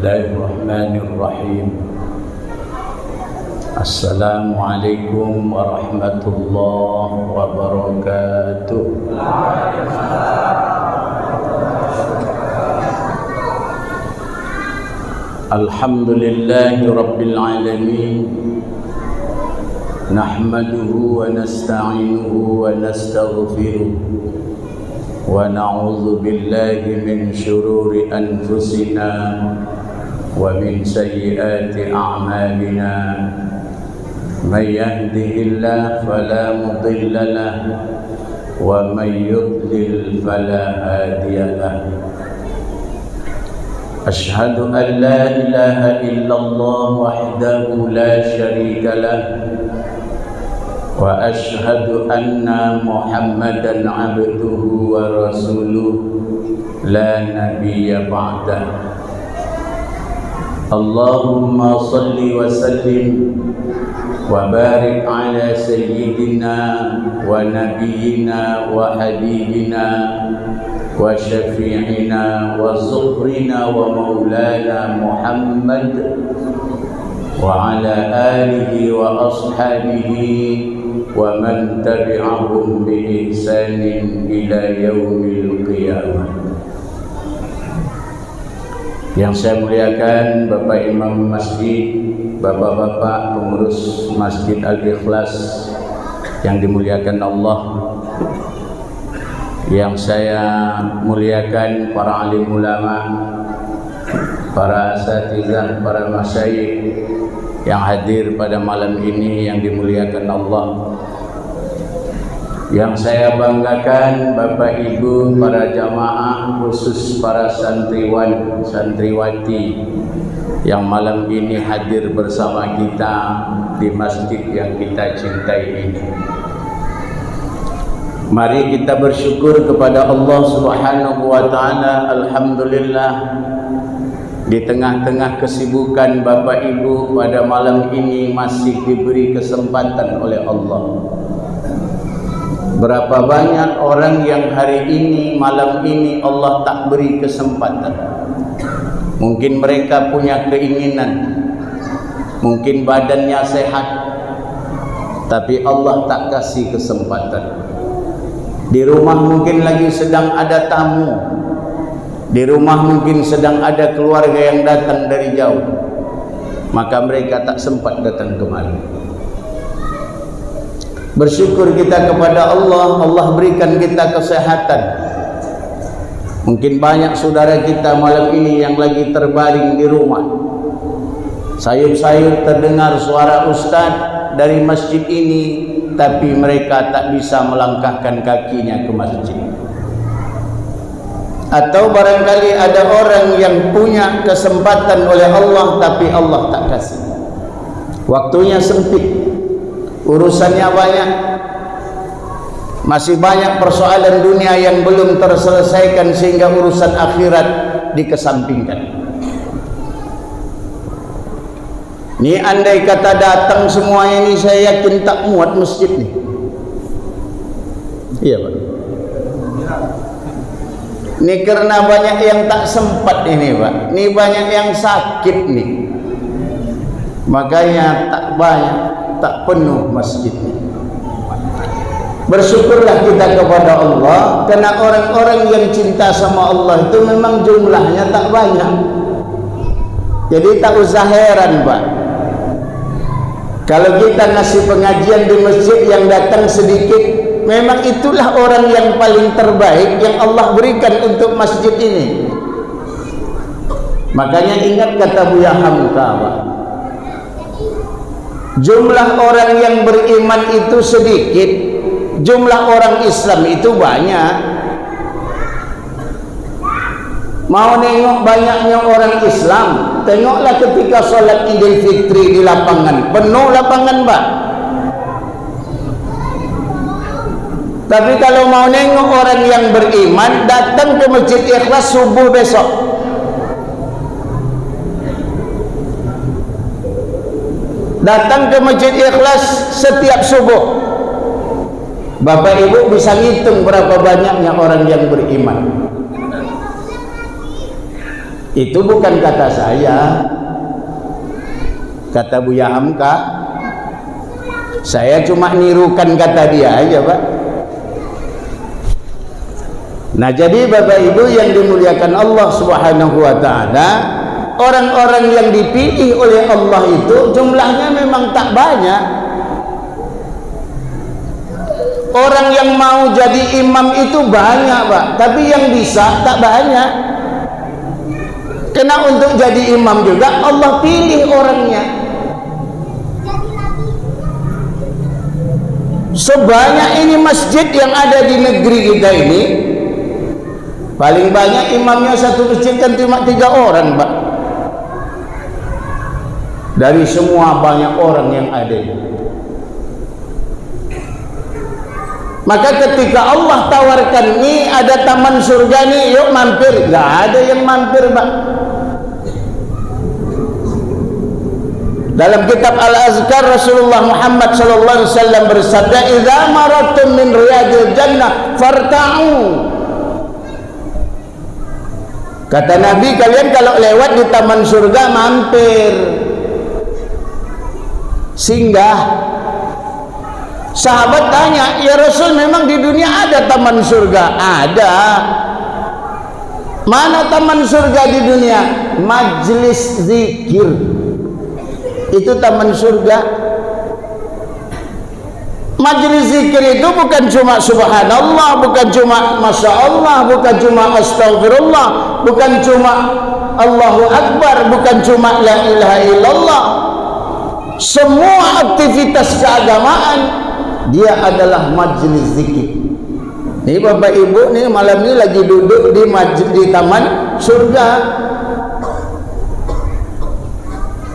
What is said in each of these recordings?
Bismillahirrahmanirrahim. Assalamualaikum warahmatullahi wabarakatuh. Alhamdulillahi rabbil alamin. Nahmaduhu wa nasta'inuhu wa nastaghfiruh. ونعوذ بالله من شرور أنفسنا ومن سيئات أعمالنا من يهده الله فلا مضل له ومن يضلل فلا هادي له أشهد أن لا إله إلا الله وحده لا شريك له وأشهد أن محمدًا عبده ورسوله لا نبي بعده اللهم صل وسلم وبارك على سيدنا ونبينا وحبيبنا وشفيعنا وزهرنا ومولانا محمد وعلى آله وأصحابه ومن تبعهم بإحسان إلى يوم القيامة. Yang saya muliakan Bapak Imam Masjid, Bapak-bapak pengurus Masjid Al-Ikhlas yang dimuliakan Allah, yang saya muliakan para alim ulama, para asatizah, para masyayikh yang hadir pada malam ini yang dimuliakan Allah. Yang saya banggakan Bapak Ibu, para jamaah, khusus para santriwan, santriwati yang malam ini hadir bersama kita di masjid yang kita cintai ini. Mari kita bersyukur kepada Allah Subhanahu wa taala. Alhamdulillah, di tengah-tengah kesibukan Bapak Ibu pada malam ini masih diberi kesempatan oleh Allah. Berapa banyak orang yang hari ini, malam ini Allah tak beri kesempatan. Mungkin mereka punya keinginan, mungkin badannya sehat, tapi Allah tak kasih kesempatan. Di rumah mungkin lagi sedang ada tamu, di rumah mungkin sedang ada keluarga yang datang dari jauh, maka mereka tak sempat datang kemari. Bersyukur kita kepada Allah, Allah berikan kita kesehatan. Mungkin banyak saudara kita malam ini yang lagi terbaring di rumah. Sayup-sayup terdengar suara ustaz dari masjid ini, tapi mereka tak bisa melangkahkan kakinya ke masjid. Atau barangkali ada orang yang punya kesempatan oleh Allah, tapi Allah tak kasih. Waktunya sempit, urusannya banyak, masih banyak persoalan dunia yang belum terselesaikan, sehingga urusan akhirat dikesampingkan. Ini andai kata datang semuanya ini, saya yakin tak muat masjid nih. Iya Pak. Ini karena banyak yang tak sempat ini Pak. Ini banyak yang sakit nih, makanya tak banyak, tak penuh masjid ini. Bersyukurlah kita kepada Allah, karena orang-orang yang cinta sama Allah itu memang jumlahnya tak banyak. Jadi tak usah heran Pak, kalau kita ngasih pengajian di masjid yang datang sedikit. Memang itulah orang yang paling terbaik yang Allah berikan untuk masjid ini. Makanya ingat kata Buya Hamka Pak, jumlah orang yang beriman itu sedikit, jumlah orang Islam itu banyak. Mau nengok banyaknya orang Islam, tengoklah ketika sholat Idul Fitri di lapangan, penuh lapangan Pak. Tapi kalau mau nengok orang yang beriman, datang ke Masjid Ikhlas subuh besok. Datang ke Masjid Ikhlas setiap subuh. Bapak Ibu bisa ngitung berapa banyaknya orang yang beriman. Itu bukan kata saya, kata Buya Hamka. Saya cuma nirukan kata dia aja, Pak. Nah, jadi Bapak Ibu yang dimuliakan Allah Subhanahu wa taala, orang-orang yang dipilih oleh Allah itu jumlahnya memang tak banyak. Orang yang mau jadi imam itu banyak, Pak, tapi yang bisa tak banyak. Karena untuk jadi imam juga Allah pilih orangnya. Sebanyak ini masjid yang ada di negeri kita ini, paling banyak imamnya satu masjid kan cuma 3 orang, Pak, dari semua banyak orang yang ada. Maka ketika Allah tawarkan, nih ada taman surga nih, yuk mampir, nggak ada yang mampir, Pak. Dalam kitab Al-Azkar Rasulullah Muhammad sallallahu alaihi wasallam bersabda, "Idza maratum min riyadil jannah farta'u." Kata Nabi, kalian kalau lewat di taman surga mampir, singgah. Sahabat tanya, "Ya Rasul, memang di dunia ada taman surga?" Ada. Mana taman surga di dunia? Majlis zikir. Itu taman surga. Majlis zikir itu bukan cuma subhanallah, bukan cuma masya Allah, bukan cuma astagfirullah, bukan cuma Allahu Akbar, bukan cuma la ilaha illallah. Semua aktivitas keagamaan dia adalah majlis zikir. Ini Bapak Ibu nih malam ini lagi duduk di majlis di taman surga.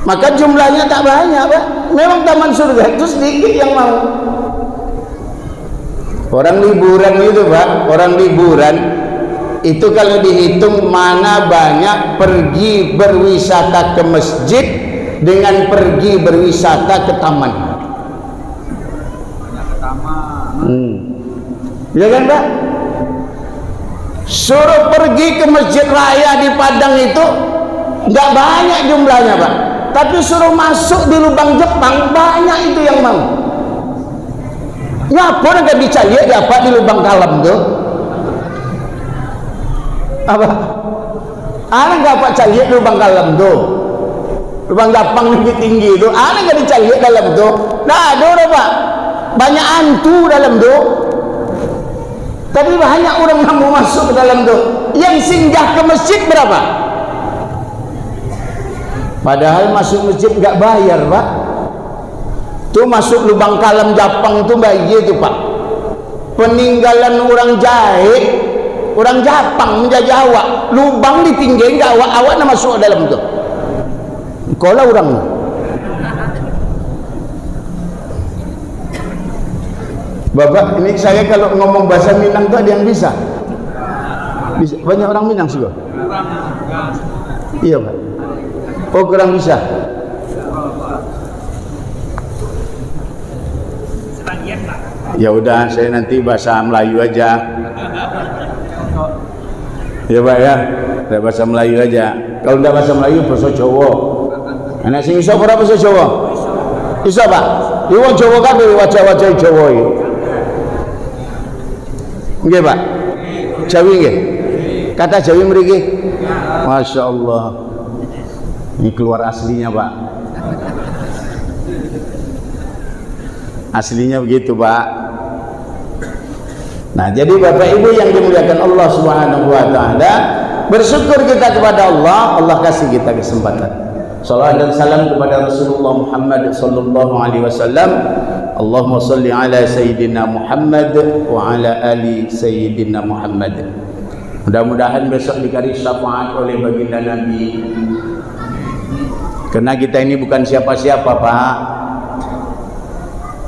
Maka jumlahnya tak banyak, Pak. Memang taman surga itu sedikit yang mau. Orang liburan itu, Pak, orang liburan itu kalau dihitung mana banyak pergi berwisata ke masjid dengan pergi berwisata ke taman. Ya kan, Pak? Suruh pergi ke masjid raya di Padang itu nggak banyak jumlahnya, Pak. Tapi suruh masuk di lubang Jepang banyak itu yang mau. Ngapa nggak dicari apa di lubang Kalam tuh? Apa? Ana nggak apa cari lubang Kalam tuh? Lubang Jepang lebih tinggi itu. Ana nggak dicari dalam tuh? Nah, ada Pak. Banyak hantu dalam tuh. Tapi banyak orang yang mau masuk ke dalam tuh. Yang singgah ke masjid berapa? Padahal masuk masjid nggak bayar, Pak. Tuh masuk lubang Kalam Jepang tuh bayar tuh, Pak. Peninggalan orang Jahe, orang Jepang menjajah awak. Lubang ditinggalin nggak awak nak masuk dalam tuh. Kalau orang Bapak, ini saya kalau ngomong bahasa Minang tuh ada yang bisa? Bisa. Banyak orang Minang sih, Pak. Iya, Pak. Oh, kurang bisa. Ya udah, saya nanti bahasa Melayu aja. Ya, Pak ya. Saya bahasa Melayu aja. Kalau udah bahasa Melayu bahasa Jawa. Anak sing iso ora bahasa Jawa? Iso, Pak. Iwong Jawa kabeh wajah-wajah Jawa iki. Nggih, Pak. Jawi nggih. Kata Jawi mriki. Masya Allah. Ini keluar aslinya, Pak. Aslinya begitu, Pak. Nah, jadi Bapak Ibu yang dimuliakan Allah Subhanahu wa taala, bersyukur kita kepada Allah, Allah kasih kita kesempatan. Salawat dan salam kepada Rasulullah Muhammad sallallahu alaihi wasallam. Allahumma shalli ala sayyidina Muhammad wa ala ali sayyidina Muhammad. Mudah-mudahan besok dikasih syafaat oleh baginda Nabi. Karena kita ini bukan siapa-siapa, Pak.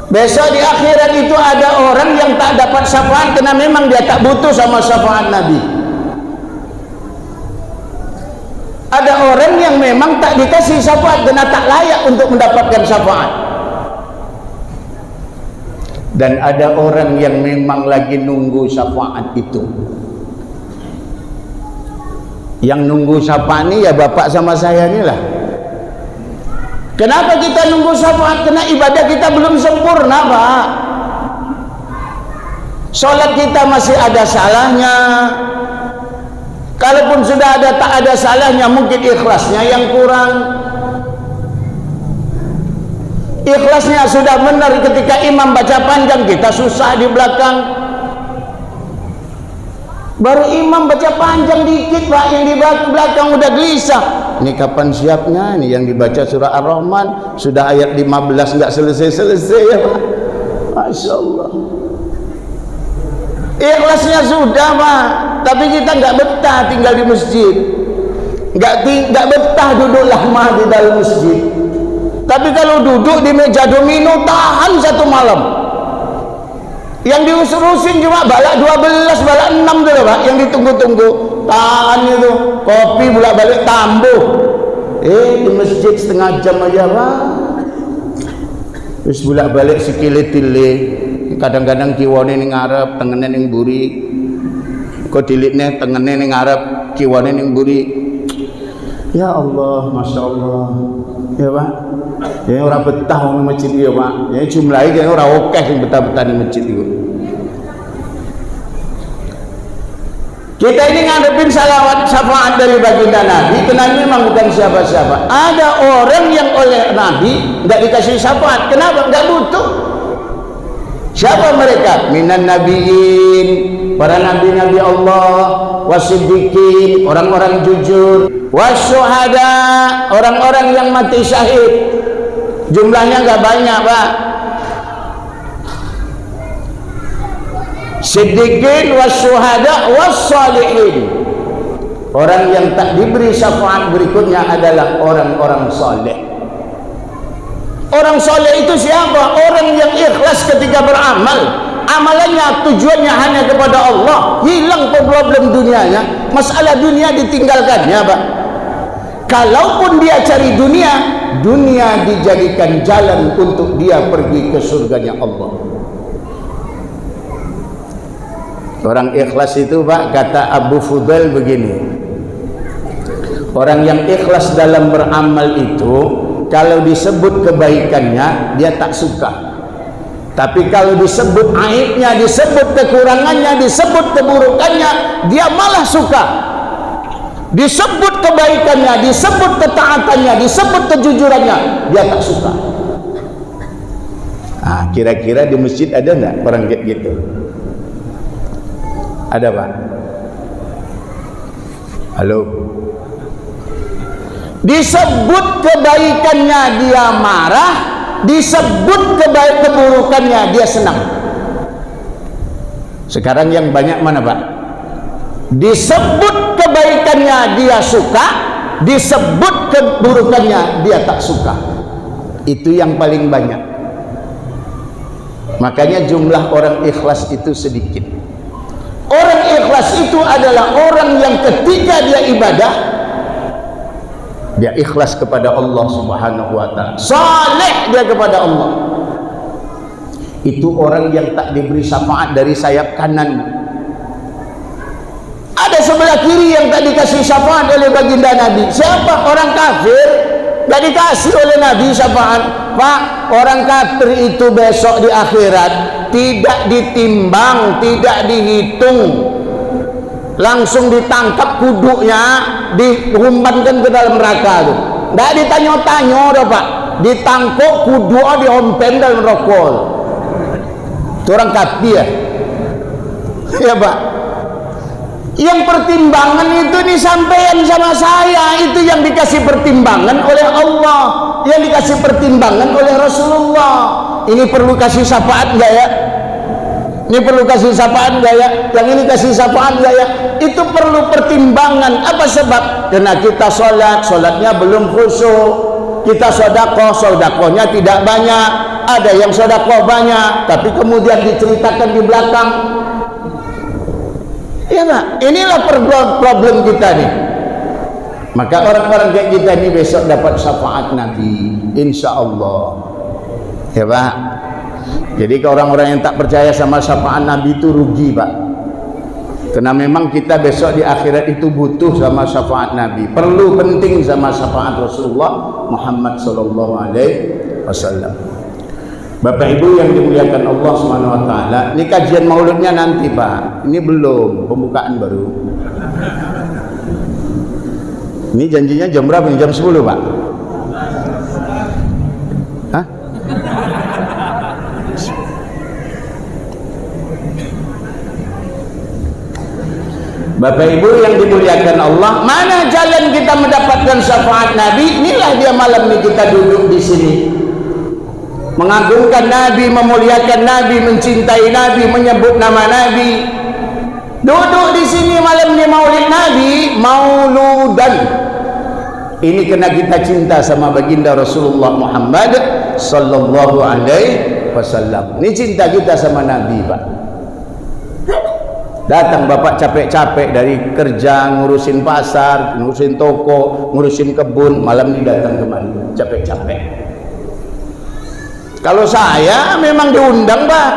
Besok di akhirat itu ada orang yang tak dapat syafaat karena memang dia tak butuh sama syafaat Nabi. Ada orang yang memang tak dikasih syafaat karena tak layak untuk mendapatkan syafaat. Dan ada orang yang memang lagi nunggu syafaat itu. Yang nunggu syafaat ni ya bapak sama saya ni lah. Kenapa kita nunggu syafaat? Karena ibadah kita belum sempurna, Pak. Solat kita masih ada salahnya. Kalaupun sudah ada, tak ada salahnya, mungkin ikhlasnya yang kurang. Ikhlasnya sudah benar, ketika imam baca panjang kita susah di belakang. Baru imam baca panjang dikit, Pak, yang di belakang udah gelisah. Ini kapan siapnya? Ini yang dibaca surah Ar-Rahman sudah ayat 15 enggak selesai-selesai ya, Pak. Masya Allah. Ikhlasnya sudah, Pak, tapi kita enggak betah tinggal di masjid. Enggak betah duduk lama di dalam masjid. Tapi kalau duduk di meja domino tahan satu malam. Yang diusur-usin cuma balak 12, balak 6 tu lah, Pak, yang ditunggu-tunggu. Tahan itu, kopi bolak-balik tambuh. Di masjid setengah jam aja, Pak. Terus bolak-balik sikile-tile. Kadang-kadang kiwane ning ngarep, tengene ning mburi. Kok dilitne tengene ning ngarep, kiwane ning mburi. Ya Allah, Masya Allah. Ya, Pak. Ya orang betah wong masjid ya, Pak. Ya jumlahe kene ora akeh sing betah-betah di masjid itu. Kita ini ngadepin salawat syafaat dari baginda Nabi, karena memang bukan siapa-siapa. Ada orang yang oleh Nabi enggak dikasih syafaat. Kenapa? Enggak butuh. Siapa mereka? Minan nabiyyin, para nabi-nabi Allah, wasiddiqin, orang-orang jujur, wasyuhada, orang-orang yang mati syahid. Jumlahnya enggak banyak, Pak. Siddiqin wasyuhada wassalihin. Orang yang tak diberi syafaat berikutnya adalah orang-orang saleh. Orang soleh itu siapa? Orang yang ikhlas ketika beramal. Amalannya tujuannya hanya kepada Allah. Hilang problem dunianya. Masalah dunia ditinggalkannya, Pak. Kalaupun dia cari dunia, dunia dijadikan jalan untuk dia pergi ke surganya Allah. Orang ikhlas itu, Pak, kata Abu Fudail begini. Orang yang ikhlas dalam beramal itu, kalau disebut kebaikannya dia tak suka, tapi kalau disebut aibnya, disebut kekurangannya, disebut keburukannya, dia malah suka. Disebut kebaikannya, disebut ketaatannya, disebut kejujurannya, dia tak suka. Kira-kira di masjid ada enggak orang kayak gitu? Ada, Pak? Halo? Disebut kebaikannya dia marah, disebut keburukannya dia senang. Sekarang yang banyak mana, Pak? Disebut kebaikannya dia suka, disebut keburukannya dia tak suka. Itu yang paling banyak. Makanya jumlah orang ikhlas itu sedikit. Orang ikhlas itu adalah orang yang ketika dia ibadah, dia ikhlas kepada Allah Subhanahu wa ta'ala, saleh dia kepada Allah. Itu orang yang tak diberi syafaat dari sayap kanan. Ada sebelah kiri yang tak dikasih syafaat oleh baginda Nabi. Siapa? Orang kafir tak dikasih oleh Nabi syafaat. Pak, orang kafir itu besok di akhirat tidak ditimbang, tidak dihitung, langsung ditangkap kuduknya, dihumbankan ke dalam neraka tuh. Nggak ditanya-tanya dah, Pak. Ditangkap kuduk, dihompen dalam rokok. Itu orang kafir ya? Ya, Pak. Yang pertimbangan itu disampaikan sama saya, itu yang dikasih pertimbangan oleh Allah, yang dikasih pertimbangan oleh Rasulullah. Ini perlu kasih syafaat enggak ya? Ini perlu kasih syafaat enggak ya? Yang ini kasih syafaat enggak ya? Itu perlu pertimbangan. Apa sebab? Karena kita sholatnya belum khusyuk. Kita sodakohnya tidak banyak. Ada yang sodakoh banyak, tapi kemudian diceritakan di belakang. Ya, Pak, inilah problem kita nih. Maka orang-orang kayak kita ini besok dapat syafaat Nabi, insya Allah. Ya, Pak. Jadi ke orang-orang yang tak percaya sama syafaat Nabi itu rugi, Pak. Karena memang kita besok di akhirat itu butuh sama syafaat Nabi, perlu penting sama syafaat Rasulullah Muhammad sallallahu alaihi wasallam. Bapak Ibu yang dimuliakan Allah Subhanahu wa taala, ini kajian maulidnya nanti, Pak. Ini belum, pembukaan baru. Ini janjinya jam berapa? Jam 10, Pak. Hah? Bapak Ibu yang dimuliakan Allah, mana jalan kita mendapatkan syafaat Nabi? Inilah dia malam ini kita duduk di sini, mengagungkan Nabi, memuliakan Nabi, mencintai Nabi, menyebut nama Nabi. Duduk di sini malam ini maulid Nabi, mauludan. Ini kena kita cinta sama baginda Rasulullah Muhammad sallallahu alaihi wasallam. Ini cinta kita sama Nabi, Pak. Datang bapak capek-capek dari kerja, ngurusin pasar, ngurusin toko, ngurusin kebun, malam ini datang kemari capek-capek. Kalau saya memang diundang, Pak.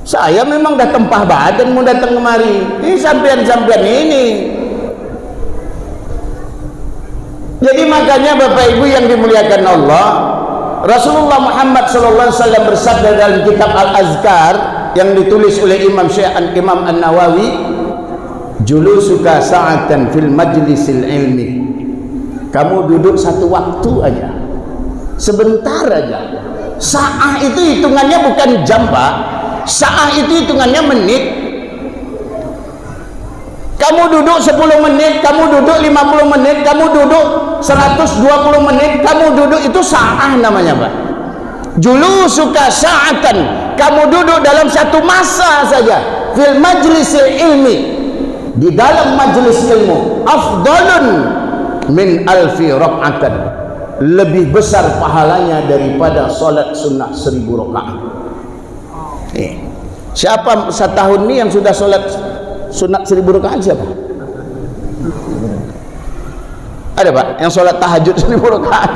Saya memang dah tempah badan mau datang kemari. Ini sampean-sampean ini. Jadi makanya Bapak Ibu yang dimuliakan Allah, Rasulullah Muhammad SAW bersabda dalam kitab Al-Azkar yang ditulis oleh Imam An-Nawawi, julusuka sa'atan fil majlisil ilmi. Kamu duduk satu waktu aja, sebentar aja. Sa'ah itu hitungannya bukan jam, Pak. Sa'ah itu hitungannya menit. Kamu duduk 10 menit, kamu duduk 50 menit, kamu duduk 120 menit, kamu duduk, itu sa'ah namanya, Pak. Julusuka sa'atan, kamu duduk dalam satu masa saja, fil majlisil ilmi, di dalam majlis ilmu, afdalun min alfi rak'atan, lebih besar pahalanya daripada salat sunnah 1000 rakaat. Siapa setahun ini yang sudah salat sunat 1000 rakaat? Siapa? Ada, Pak, yang sholat tahajud 1000 rakaat?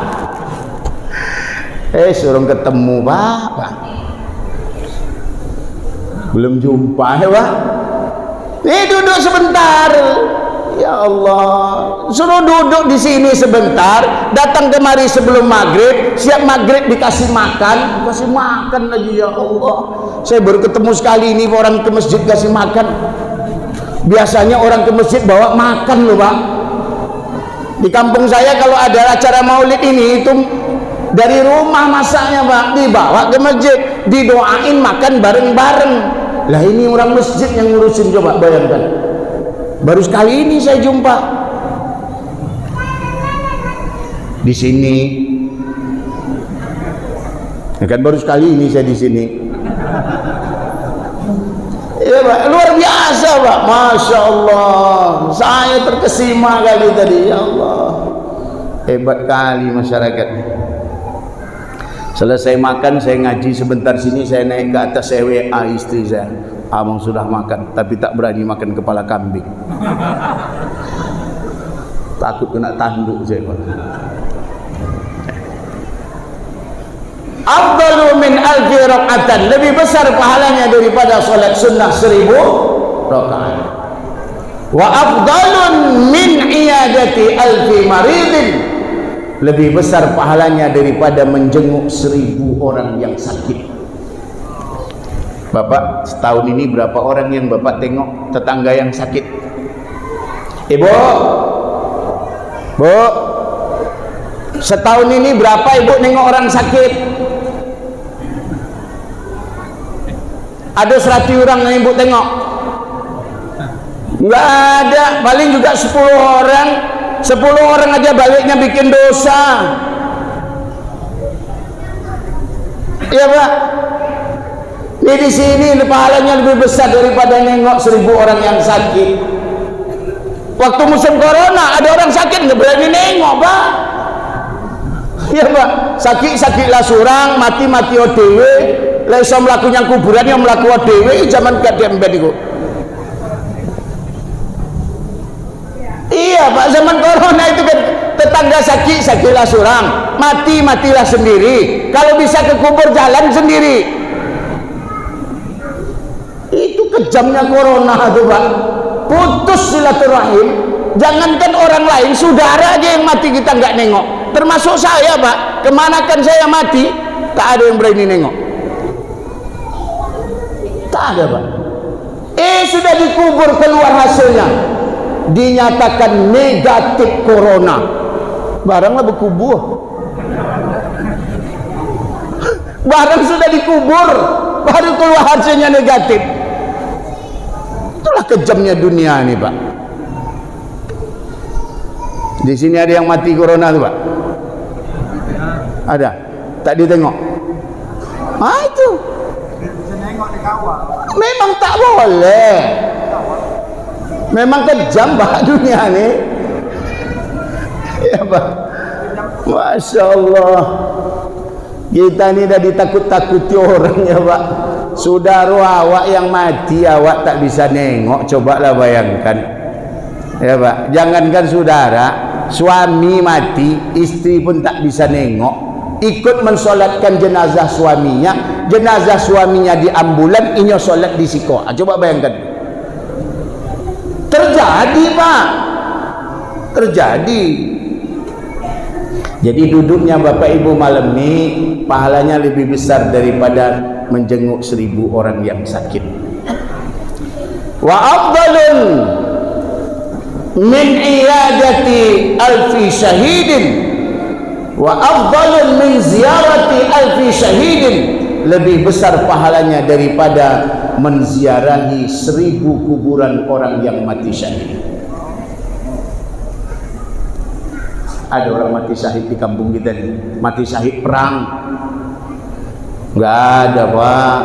Suruh ketemu, Pak. Belum jumpa ya, Pak. Nih duduk sebentar. Ya Allah, suruh duduk di sini sebentar, datang kemari sebelum maghrib, siap maghrib dikasih makan lagi. Ya Allah, saya baru ketemu sekali ini orang ke masjid kasih makan. Biasanya orang ke masjid bawa makan loh, Pak. Di kampung saya kalau ada acara maulid ini, itu dari rumah masaknya, Pak, dibawa ke masjid, didoain, makan bareng-bareng. Lah ini orang masjid yang ngurusin, coba bayangkan. Baru sekali ini saya jumpa di sini. Ya kan, baru sekali ini saya di sini. Ya, Pak, luar biasa, Pak. Masya Allah, saya terkesima kali tadi. Ya Allah, hebat kali masyarakat. Selesai makan, saya ngaji sebentar sini, saya naik ke atas, saya WA istri saya, abang sudah makan, tapi tak berani makan kepala kambing. Takut kena tanduk saya, Pak. Afdalu min alfi rak'atan, lebih besar pahalanya daripada salat sunnah 1000 rakaat. Wa afdalun min iyadati alfi maridin, lebih besar pahalanya daripada menjenguk 1000 orang yang sakit. Bapak, setahun ini berapa orang yang Bapak tengok tetangga yang sakit? Ibu, Bu, setahun ini berapa Ibu nengok orang sakit? Ada 100 orang yang Ibu tengok? Enggak ada, paling juga 10 orang. 10 orang aja baliknya bikin dosa. Iya, Pak. Ini di sini pahalanya lebih besar daripada nengok 1000 orang yang sakit. Waktu musim corona ada orang sakit nggak berani nengok, Pak. Iya, Pak. Sakit-sakitlah surang, mati-mati ODW. Lah iso mlaku nyang kuburan yang mlaku ODW zaman kademben iku. Iya, Pak, zaman corona itu kan tetangga sakitlah surang, matilah sendiri. Kalau bisa ke kubur jalan sendiri. kejamnya corona tuh Pak. Putus silaturahim. Jangankan orang lain, saudara aja yang mati kita nggak nengok. Termasuk saya Pak. Kemanakan saya mati, tak ada yang berani nengok. Tak ada Pak. Sudah dikubur, keluar hasilnya, dinyatakan negatif corona. Baranglah berkubur. Barang sudah dikubur, baru keluar hasilnya negatif. Itulah kejamnya dunia ini Pak. Di sini ada yang mati corona tuh Pak? Ada? Tak ditengok? Itu memang tak boleh. Memang kejam Pak dunia ini. Ya Pak. Masya Allah. Kita ini dah ditakut-takuti orang ya Pak. Saudara awak yang mati awak tak bisa nengok. Cobalah bayangkan ya Pak. Jangankan saudara, suami mati, istri pun tak bisa nengok. Ikut mensolatkan jenazah suaminya, jenazah suaminya di ambulan, inyo solat di siko. Coba bayangkan. Terjadi Pak. Terjadi. Jadi duduknya Bapak Ibu malam ini pahalanya lebih besar daripada menjenguk 1000 orang yang sakit. Wa afdalun min iyadati alfi syahidin wa afdalun min ziyarati alfi syahidin. Lebih besar pahalanya daripada menziarahi 1000 kuburan orang yang mati syahid. Ada orang mati syahid di kampung kita nih, mati syahid perang. Enggak ada Pak.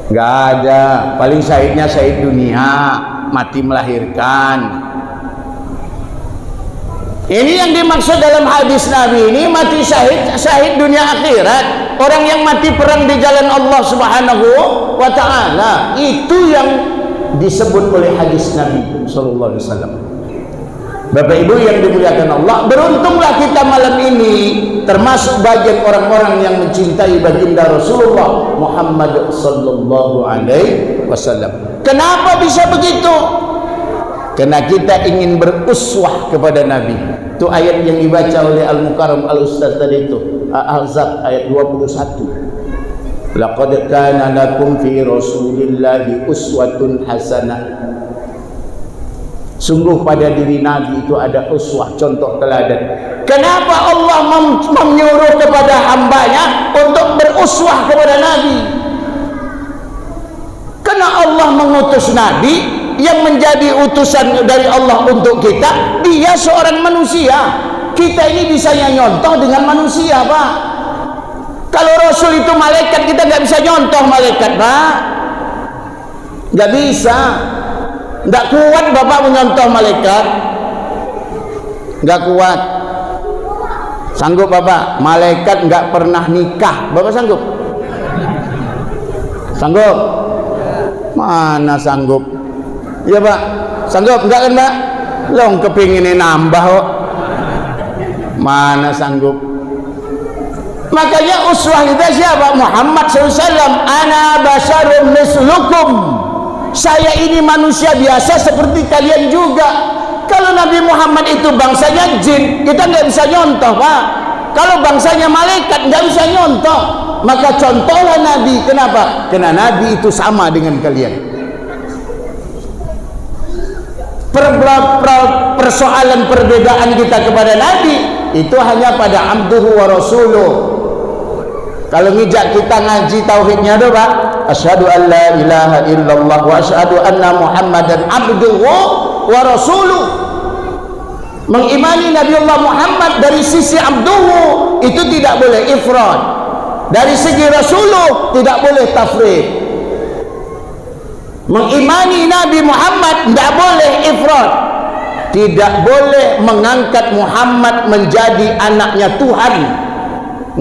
Enggak ada. Paling syahidnya syahid dunia, mati melahirkan. Ini yang dimaksud dalam hadis Nabi ini, mati syahid, syahid dunia akhirat. Orang yang mati perang di jalan Allah Subhanahu wa ta'ala. Itu yang disebut oleh hadis Nabi sallallahu alaihi wasallam. Bapak Ibu yang dimuliakan Allah, beruntunglah kita malam ini termasuk bagian orang-orang yang mencintai baginda Rasulullah Muhammad sallallahu alaihi wasallam. Kenapa bisa begitu? Karena kita ingin beruswah kepada Nabi. Itu ayat yang dibaca oleh Al-Mukarram Al-Ustaz tadi itu, Al-Ahzab ayat 21. Laqad kana lakum fi Rasulillahi uswatun hasanah. Sungguh pada diri Nabi itu ada uswah, contoh teladan. Kenapa Allah menyuruh kepada hambanya untuk beruswah kepada Nabi? Karena Allah mengutus Nabi yang menjadi utusan dari Allah untuk kita. Dia seorang manusia. Kita ini bisa nyontoh dengan manusia Pak. Kalau Rasul itu malaikat, kita nggak bisa nyontoh malaikat Pak. Nggak bisa. Nggak kuat Bapak menyontoh malaikat. Nggak kuat. Sanggup Bapak? Malaikat nggak pernah nikah, Bapak sanggup? Sanggup? Mana sanggup? Ya Pak, sanggup? Enggak kan Pak? Long kepingin nambah kok. Mana sanggup? Makanya uswah kita siapa? Muhammad SAW. Ana basyarum mislukum. Saya ini manusia biasa seperti kalian juga. Kalau Nabi Muhammad itu bangsanya jin, kita nggak bisa nyontoh Pak. Kalau bangsanya malaikat nggak bisa nyontoh. Maka contohlah Nabi. Kenapa? Karena Nabi itu sama dengan kalian. Persoalan perbedaan kita kepada Nabi itu hanya pada abduhu wa rasuluh. Kalau ngijak kita ngaji tauhidnya doa, asyhadu an la ilaha illallah wa asyhadu anna muhammadan abduhu wa rasuluh. Mengimani Nabi Allah Muhammad dari sisi abduhu itu tidak boleh ifrad, dari segi rasuluh tidak boleh tafrid. Mengimani Nabi Muhammad tidak boleh ifrad, tidak boleh mengangkat Muhammad menjadi anaknya Tuhan,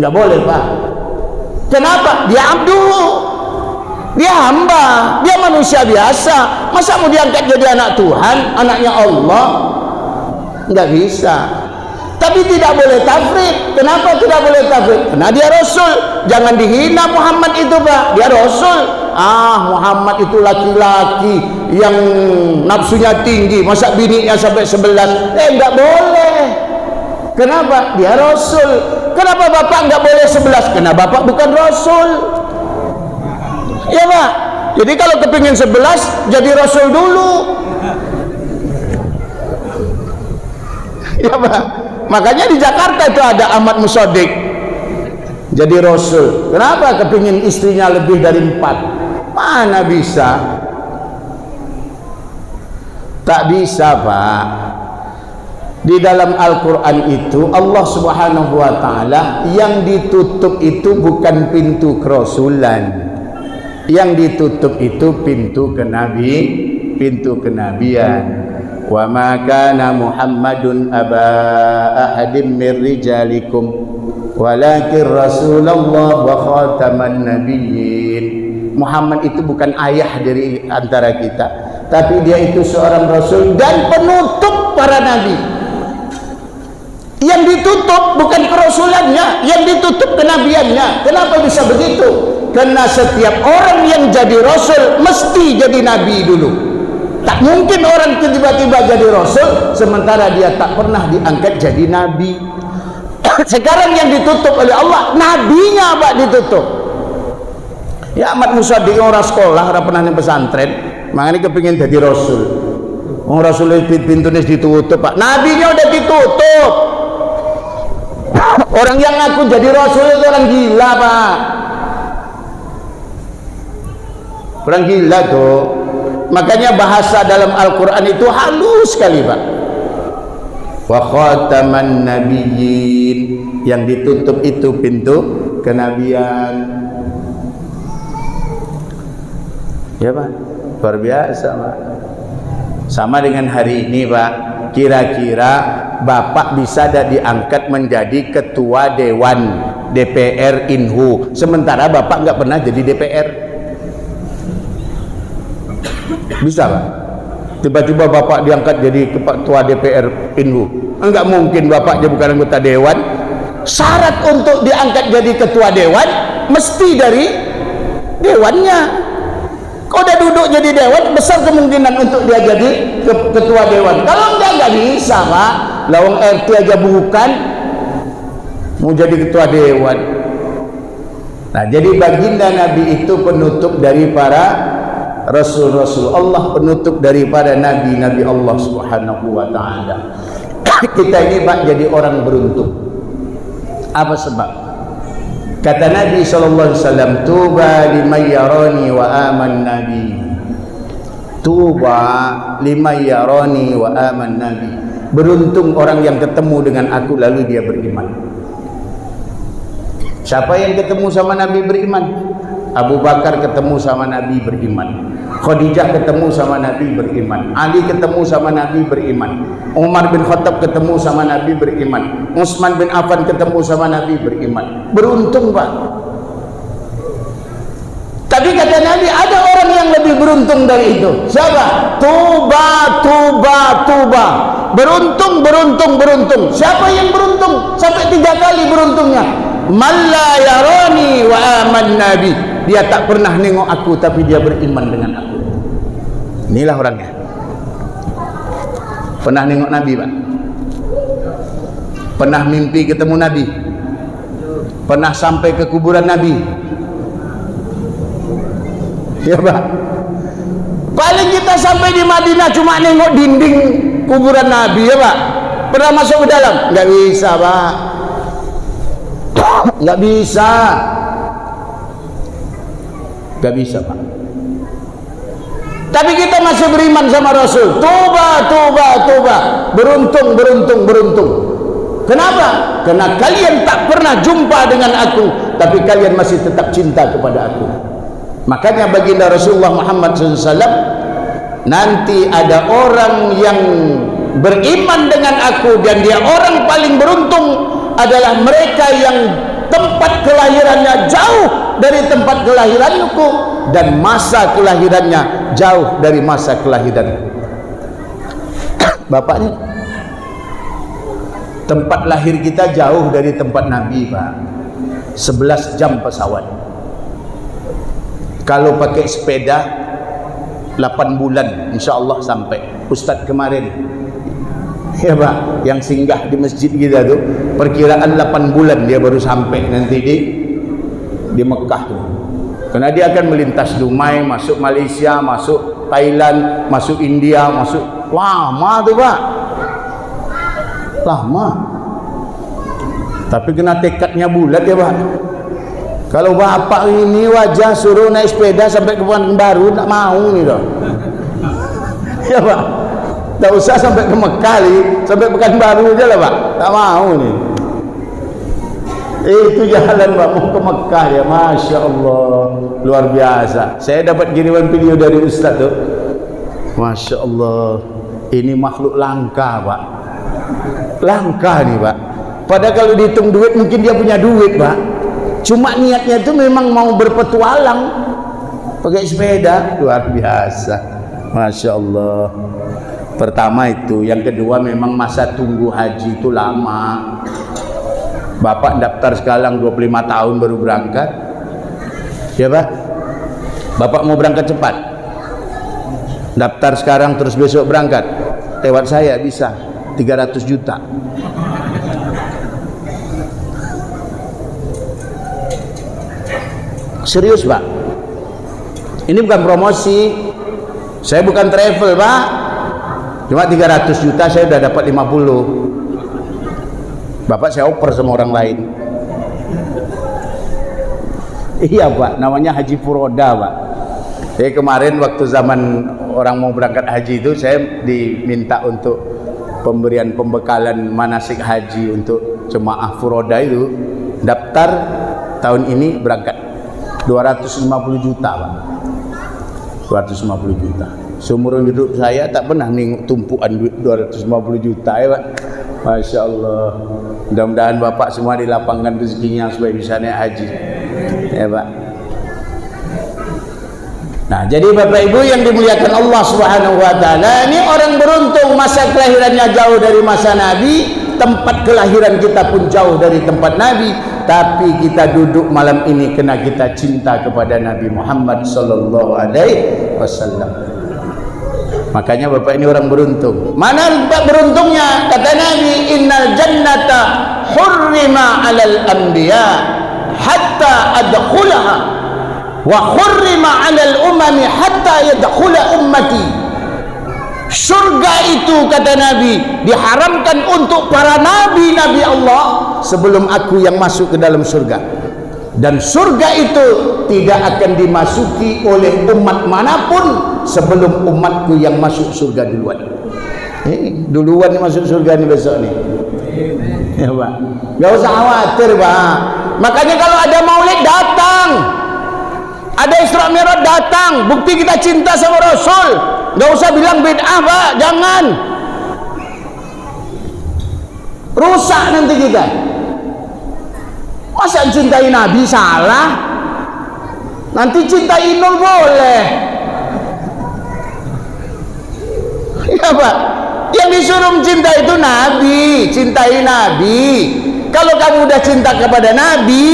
nggak boleh Pak. Kenapa? Dia abduhu, dia hamba, dia manusia biasa. Masa mau diangkat jadi anak Tuhan, anaknya Allah? Nggak bisa. Tapi tidak boleh tafrid. Kenapa tidak boleh tafrid? Karena dia Rasul. Jangan dihina Muhammad itu Pak, dia Rasul. Muhammad itu laki-laki yang nafsunya tinggi, masa bininya sampai 11. Enggak boleh. Kenapa? Dia Rasul. Kenapa bapak enggak boleh 11? Karena bapak bukan Rasul. Ya Pak. Jadi kalau kepingin 11, jadi Rasul dulu. Ya Pak. Makanya di Jakarta itu ada Ahmad Musodik jadi Rasul. Kenapa? Kepingin istrinya lebih dari 4. Mana bisa? Tak bisa Pak. Di dalam Al-Quran itu Allah Subhanahu wa ta'ala yang ditutup itu bukan pintu kerasulan, yang ditutup itu pintu kenabian. Wa ma kana Muhammadun aba ahadim min rijalikum walakin Rasulullah wa khataman nabiyyin. Muhammad itu bukan ayah dari antara kita, tapi dia itu seorang rasul dan penutup para nabi. Yang ditutup bukan kerasulannya, yang ditutup kenabiannya. Kenapa bisa begitu? Karena setiap orang yang jadi rasul mesti jadi nabi dulu. Tak mungkin orang tiba-tiba jadi rasul sementara dia tak pernah diangkat jadi nabi. Sekarang yang ditutup oleh Allah nabinya Pak ditutup. Ya Ahmad Musa di orang sekolah, orang pernah di pesantren, makanya kepingin jadi rasul. Orang rasul pintunya ditutup Pak, nabinya udah ditutup. Orang yang ngaku jadi rasul itu orang gila Pak. Orang gila tuh. Makanya bahasa dalam Al-Quran itu halus sekali Pak. Wa khataman nabiyyin, yang ditutup itu pintu kenabian. Ya Pak, luar biasa Pak. Sama dengan hari ini Pak, kira-kira Bapak bisa ada diangkat menjadi ketua Dewan DPR Inhu, sementara Bapak nggak pernah jadi DPR. Bisa Pak? Tiba-tiba Bapak diangkat jadi ketua DPR Inhu. Enggak mungkin Bapak jadi bukan anggota Dewan. Syarat untuk diangkat jadi ketua Dewan mesti dari Dewannya. Kalau udah duduk jadi Dewan, besar kemungkinan untuk dia jadi ketua Dewan. Kalau enggak bisa Pak. Lawang RT aja bukan, mau jadi ketua Dewan. Nah, jadi baginda Nabi itu penutup dari para Rasul-Rasul Allah, penutup daripada Nabi-Nabi Allah Subhanahu wa ta'ala. Kita ini Pak jadi orang beruntung. Apa sebab? Kata Nabi SAW, tuba liman yarani wa aman nabi. Tuba liman yarani wa aman nabi. Beruntung orang yang ketemu dengan aku lalu dia beriman. Siapa yang ketemu sama Nabi beriman? Abu Bakar ketemu sama Nabi beriman, Khadijah ketemu sama Nabi beriman, Ali ketemu sama Nabi beriman, Umar bin Khattab ketemu sama Nabi beriman, Utsman bin Affan ketemu sama Nabi beriman. Beruntung Pak. Tapi kata Nabi ada orang yang lebih beruntung dari itu. Siapa? Tuba, tuba, tuba. Beruntung, beruntung, beruntung. Siapa yang beruntung? Sampai 3 kali beruntungnya. Man la yarani wa aman nabi. Dia tak pernah nengok aku tapi dia beriman dengan aku. Inilah orangnya. Pernah nengok Nabi Pak? Pernah mimpi ketemu Nabi? Pernah sampai ke kuburan Nabi? Ya Pak. Paling kita sampai di Madinah cuma nengok dinding kuburan Nabi ya Pak. Pernah masuk ke dalam? Nggak bisa Pak. Nggak bisa. Nggak bisa Pak. Tapi kita masih beriman sama Rasul. Tuba, tuba, tuba. Beruntung, beruntung, beruntung. Kenapa? Karena kalian tak pernah jumpa dengan aku, tapi kalian masih tetap cinta kepada aku. Makanya baginda Rasulullah Muhammad SAW, nanti ada orang yang beriman dengan aku dan dia orang paling beruntung adalah mereka yang tempat kelahirannya jauh dari tempat kelahiranku dan masa kelahirannya jauh dari masa kelahiranku. Bapaknya, tempat lahir kita jauh dari tempat Nabi Pak, 11 jam pesawat. Kalau pakai sepeda 8 bulan insya-Allah sampai. Ustaz kemarin ya Pak, yang singgah di masjid kita tuh perkiraan 8 bulan dia baru sampai nanti di Mekah tuh. Karena dia akan melintas Dumai, masuk Malaysia, masuk Thailand, masuk India, masuk, lama tuh Pak, lama. Tapi kena tekadnya bulat ya Pak. Kalau bapak ini wajah suruh naik sepeda sampai ke Pekanbaru, tak mau nih dong. Ya Pak, tak usah sampai ke Mekah nih, sampai Pekanbaru aja lah Pak, tak mau nih. Itu jalan Pak, mau ke Mekah ya, Masya Allah, luar biasa. Saya dapat kiriman video dari Ustaz tuh, Masya Allah, ini makhluk langka Pak, langka nih Pak. Padahal kalau dihitung duit mungkin dia punya duit Pak, cuma niatnya itu memang mau berpetualang pakai sepeda. Luar biasa, Masya Allah. Pertama itu, yang kedua memang masa tunggu haji itu lama. Bapak daftar sekarang 25 tahun baru berangkat ya Pak. Bapak mau berangkat cepat, daftar sekarang terus besok berangkat, lewat saya bisa 300 juta. Serius Pak, ini bukan promosi, saya bukan travel Pak, cuma 300 juta saya udah dapat 50. Bapak saya oper sama orang lain. Iya Pak, namanya Haji Furoda Pak. Jadi kemarin waktu zaman orang mau berangkat haji itu, saya diminta untuk pemberian pembekalan manasik haji untuk jemaah Furoda itu. Daftar tahun ini berangkat 250 juta Pak, 250 juta. Seumur hidup saya tak pernah nengok tumpuan duit 250 juta ya Pak. Masya Allah. Mudah-mudahan Bapak semua dilapangkan rezekinya supaya bisa naik haji ya Pak. Nah, jadi Bapak Ibu yang dimuliakan Allah Subhanahu wa taala, ini orang beruntung masa kelahirannya jauh dari masa Nabi, tempat kelahiran kita pun jauh dari tempat Nabi, tapi kita duduk malam ini kena kita cinta kepada Nabi Muhammad sallallahu alaihi wasallam. Makanya Bapak ini orang beruntung. Mana beruntungnya? Kata Nabi, innal jannata hurrima 'alal anbiya hatta adkhulaha wa hurrima 'alal umami hatta yadkhula ummati. Surga itu kata Nabi diharamkan untuk para nabi-nabi Allah sebelum aku yang masuk ke dalam surga. Dan surga itu tidak akan dimasuki oleh umat manapun sebelum umatku yang masuk surga duluan. Duluan masuk surga nih besok nih ya Pak, gak usah khawatir Pak. Makanya kalau ada maulid datang, ada Isra Mi'raj datang, bukti kita cinta sama Rasul. Gak usah bilang bid'ah Pak, jangan, rusak nanti kita. Masa cintai Nabi salah? Nanti cintai Inul boleh ya Pak. Yang disuruh mencintai itu Nabi, cintai Nabi. Kalau kamu udah cinta kepada Nabi,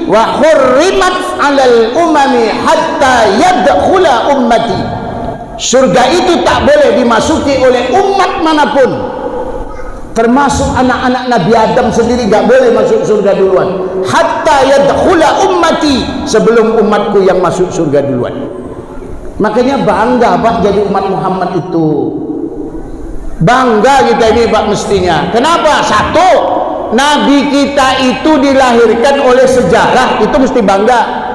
wa hurrimat 'alal umami hatta yadkhula ummati. Surga itu tak boleh dimasuki oleh umat manapun, termasuk anak-anak Nabi Adam sendiri gak boleh masuk surga duluan. Hatta yadkhula ummati, sebelum umatku yang masuk surga duluan. Makanya bangga Pak jadi umat Muhammad itu. Bangga kita ini Pak mestinya. Kenapa? Satu, Nabi kita itu dilahirkan oleh sejarah, itu mesti bangga.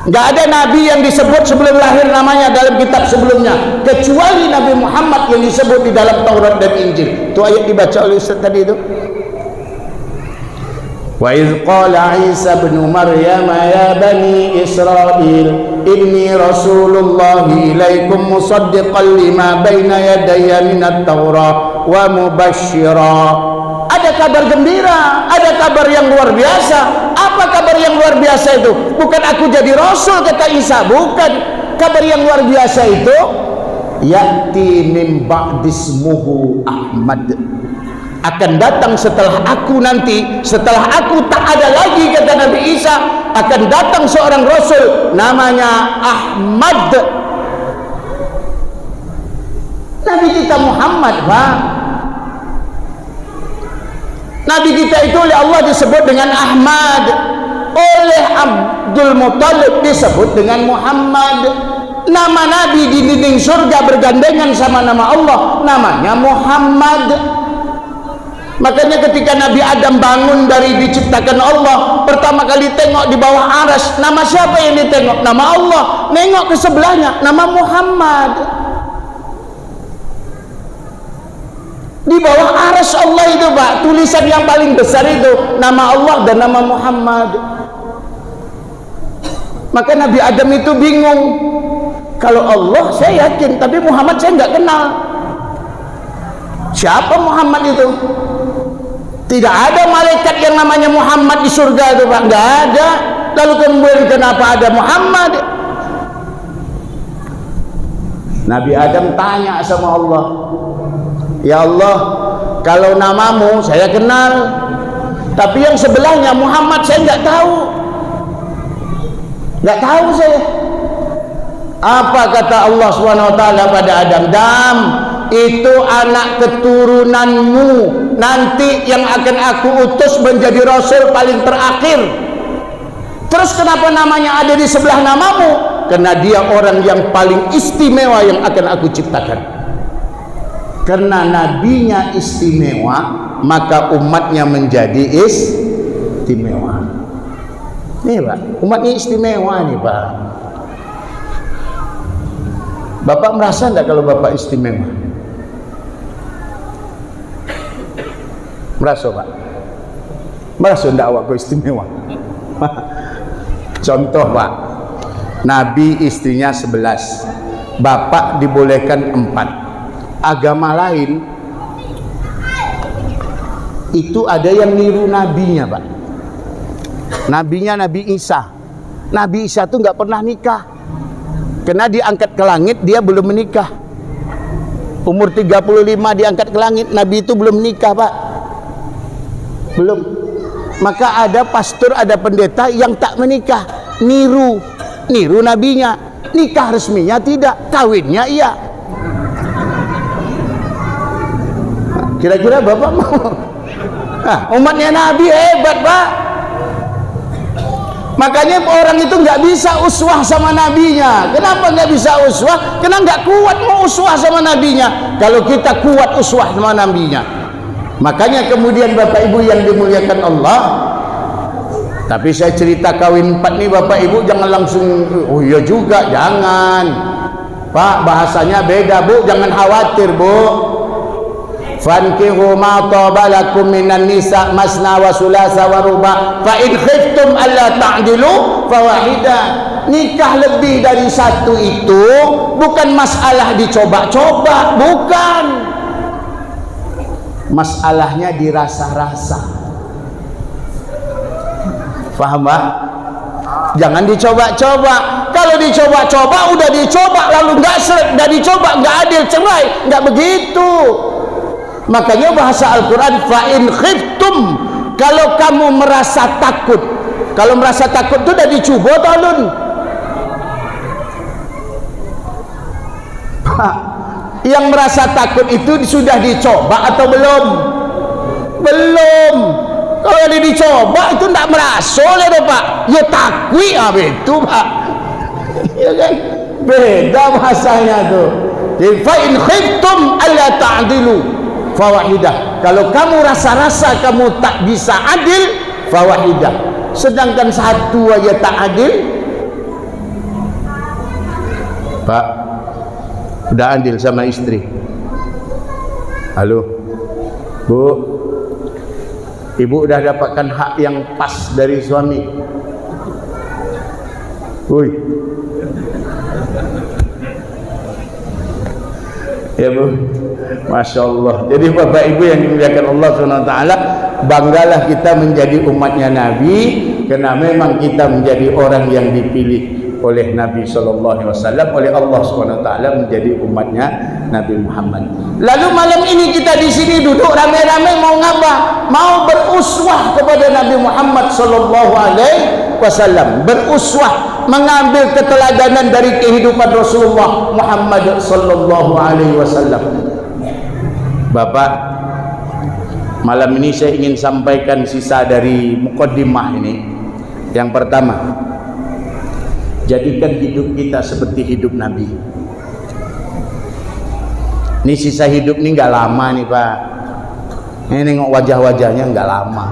Gak ada Nabi yang disebut sebelum lahir namanya dalam kitab sebelumnya, kecuali Nabi Muhammad yang disebut di dalam Taurat dan Injil. Itu ayat dibaca oleh Ustaz tadi itu. Wa idh qala Isa ibn Maryam ya bani Israil inni rasulullah ilaikum musaddiqan lima baina yadayya minat Taurat wa mubashshira. Ada kabar gembira, ada kabar yang luar biasa. Apa kabar yang luar biasa itu? Bukan aku jadi rasul kata Isa, bukan. Kabar yang luar biasa itu ya'ti min ba'dismuhu Ahmad. akan datang setelah aku nanti, setelah aku tak ada lagi, kata Nabi Isa, akan datang seorang Rasul namanya Ahmad. Nabi kita Muhammad, Pak. Nabi kita itu oleh Allah disebut dengan Ahmad, oleh Abdul Muttalib disebut dengan Muhammad. Nama Nabi di dinding surga bergandengan sama nama Allah, namanya Muhammad. Makanya ketika Nabi Adam bangun dari diciptakan Allah, pertama kali tengok di bawah aras, nama siapa yang ditengok? Nama Allah. Nengok ke sebelahnya, nama Muhammad. Di bawah aras Allah itu, Pak, tulisan yang paling besar itu nama Allah dan nama Muhammad. Maka Nabi Adam itu bingung, kalau Allah saya yakin, tapi Muhammad saya nggak kenal. Siapa Muhammad itu? Tidak ada malaikat yang namanya Muhammad di surga itu, Pak, nggak ada. Lalu kemudian kenapa ada Muhammad? Nabi Adam tanya sama Allah, ya Allah, kalau namamu saya kenal, tapi yang sebelahnya Muhammad saya nggak tahu. Nggak tahu saya. Apa kata Allah SWT pada Adam? Adam, itu anak keturunanmu nanti yang akan aku utus menjadi Rasul paling terakhir. Terus kenapa namanya ada di sebelah namamu? Karena dia orang yang paling istimewa yang akan aku ciptakan. Karena nabinya istimewa, maka umatnya menjadi istimewa. Nih, Pak, umatnya istimewa nih, Pak. Bapak merasa enggak kalau Bapak istimewa? Merasa, Pak? Merasa enggak awak istimewa? Contoh, Pak, Nabi istrinya 11, Bapak dibolehkan 4. Agama lain itu ada yang niru nabinya, Pak. Nabinya Nabi Isa. Nabi Isa itu nggak pernah nikah. Karena diangkat ke langit dia belum menikah. Umur 35 diangkat ke langit, Nabi itu belum menikah, Pak. Belum. Maka ada pastor, ada pendeta yang tak menikah, niru nabinya. Nikah resminya tidak, kawinnya iya. Kira-kira Bapak mau? Umatnya Nabi hebat, Pak. Makanya orang itu nggak bisa uswah sama nabinya. Kenapa nggak bisa uswah? Karena nggak kuat mau uswah sama nabinya. Kalau kita kuat uswah sama nabinya, makanya kemudian Bapak Ibu yang dimuliakan Allah. Tapi saya cerita kawin 4 nih, Bapak Ibu jangan langsung, oh iya juga, jangan, Pak, bahasanya beda, Bu, jangan khawatir, Bu. Fankihu ma taba lakum minan nisa masna wa sulasa wa ruba fa in khiftum alla ta'dilu fawahida. Nikah lebih dari satu itu bukan masalah dicoba-coba, bukan. Masalahnya dirasa-rasa. Paham, Pak? Jangan dicoba-coba. Kalau dicoba-coba udah dicoba lalu nggak seret, udah dicoba nggak adil, cerai, nggak begitu. Makanya bahasa Al-Quran, fa'in khiftum, kalau kamu merasa takut. Kalau merasa takut itu udah dicoba talun. Yang merasa takut itu sudah dicoba atau belum? Belum. Kalau ada dicoba itu tidak merasa oleh Pak. Ya takwi itu, Pak. Ya kan? Beda bahasanya tuh. Fa'in khiftum alla ta'dilu fawahidah. Kalau kamu rasa-rasa kamu tak bisa adil, fawahidah. Sedangkan satu aja tak adil, Pak, udah adil sama istri. Halo, Bu, Ibu udah dapatkan hak yang pas dari suami. Woi, ya Bu, Masya Allah. Jadi Bapak Ibu yang dimuliakan Allah SWT, banggalah kita menjadi umatnya Nabi, karena memang kita menjadi orang yang dipilih. oleh Nabi SAW, oleh Allah SWT menjadi umatnya Nabi Muhammad. Lalu malam ini kita di sini duduk ramai-ramai mau ngapa? Mau beruswah kepada Nabi Muhammad SAW, beruswah, mengambil keteladanan dari kehidupan Rasulullah Muhammad SAW. Bapak, malam ini saya ingin sampaikan sisa dari mukaddimah ini. Yang pertama, jadikan hidup kita seperti hidup Nabi. Ini sisa hidup ini nggak lama nih Pak. Ini nengok wajah-wajahnya nggak lama.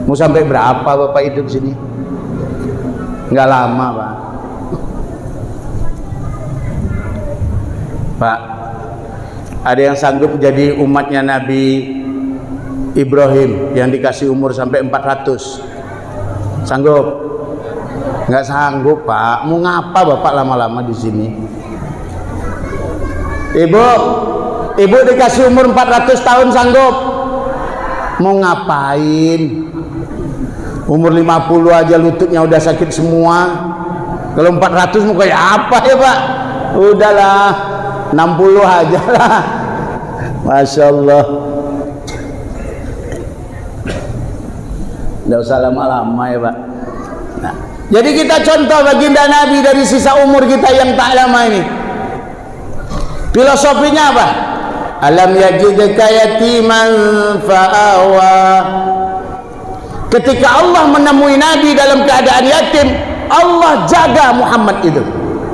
Mau sampai berapa Bapak hidup sini? Nggak lama Pak. Pak, ada yang sanggup jadi umatnya Nabi Ibrahim yang dikasih umur sampai 400? Sanggup? Nggak sanggup Pak. Mau ngapa Bapak lama-lama di sini? Ibu dikasih umur 400 tahun sanggup? Mau ngapain? Umur 50 aja lututnya udah sakit semua. Kalau 400 mau kayak apa ya Pak? Udahlah 60 aja lah. Masya Allah. Nggak usah lama-lama ya Pak. Nah, jadi kita contoh baginda Nabi dari sisa umur kita yang tak lama ini. Filosofinya apa? Alam yajidka yatiman fa'awa. Ketika Allah menemui Nabi dalam keadaan yatim, Allah jaga Muhammad itu,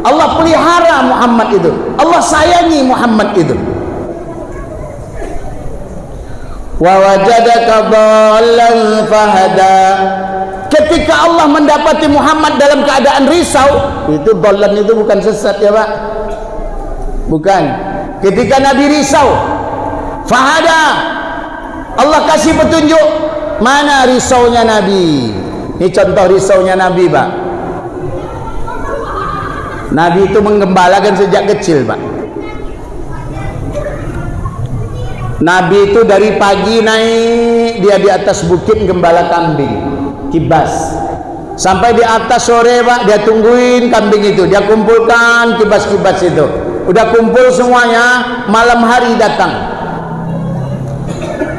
Allah pelihara Muhammad itu, Allah sayangi Muhammad itu. Wa wajadaka dhallan fahada. Ketika Allah mendapati Muhammad dalam keadaan risau, itu dhallan itu bukan sesat ya Pak, bukan. Ketika Nabi risau, fahada, Allah kasih petunjuk mana risaunya Nabi. Ini contoh risaunya Nabi Pak. Nabi itu menggembalakan sejak kecil Pak. Nabi itu dari pagi naik dia di atas bukit gembala kambing, kibas, sampai di atas sore Pak dia tungguin kambing itu, dia kumpulkan kibas-kibas itu, udah kumpul semuanya, malam hari datang.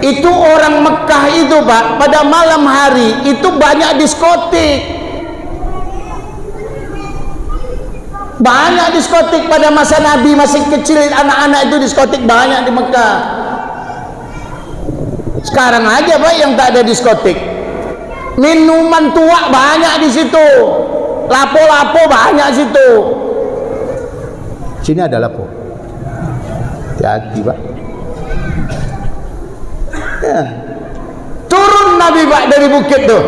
Itu orang Mekah itu Pak, pada malam hari itu banyak diskotik, banyak diskotik pada masa Nabi masih kecil, anak-anak itu diskotik banyak di Mekah. Sekarang aja Pak yang tak ada diskotik. Minuman tua banyak di situ, lapo-lapo banyak situ. Sini ada lapo. Hati-hati Pak. Ya. Turun Nabi Pak dari bukit tuh.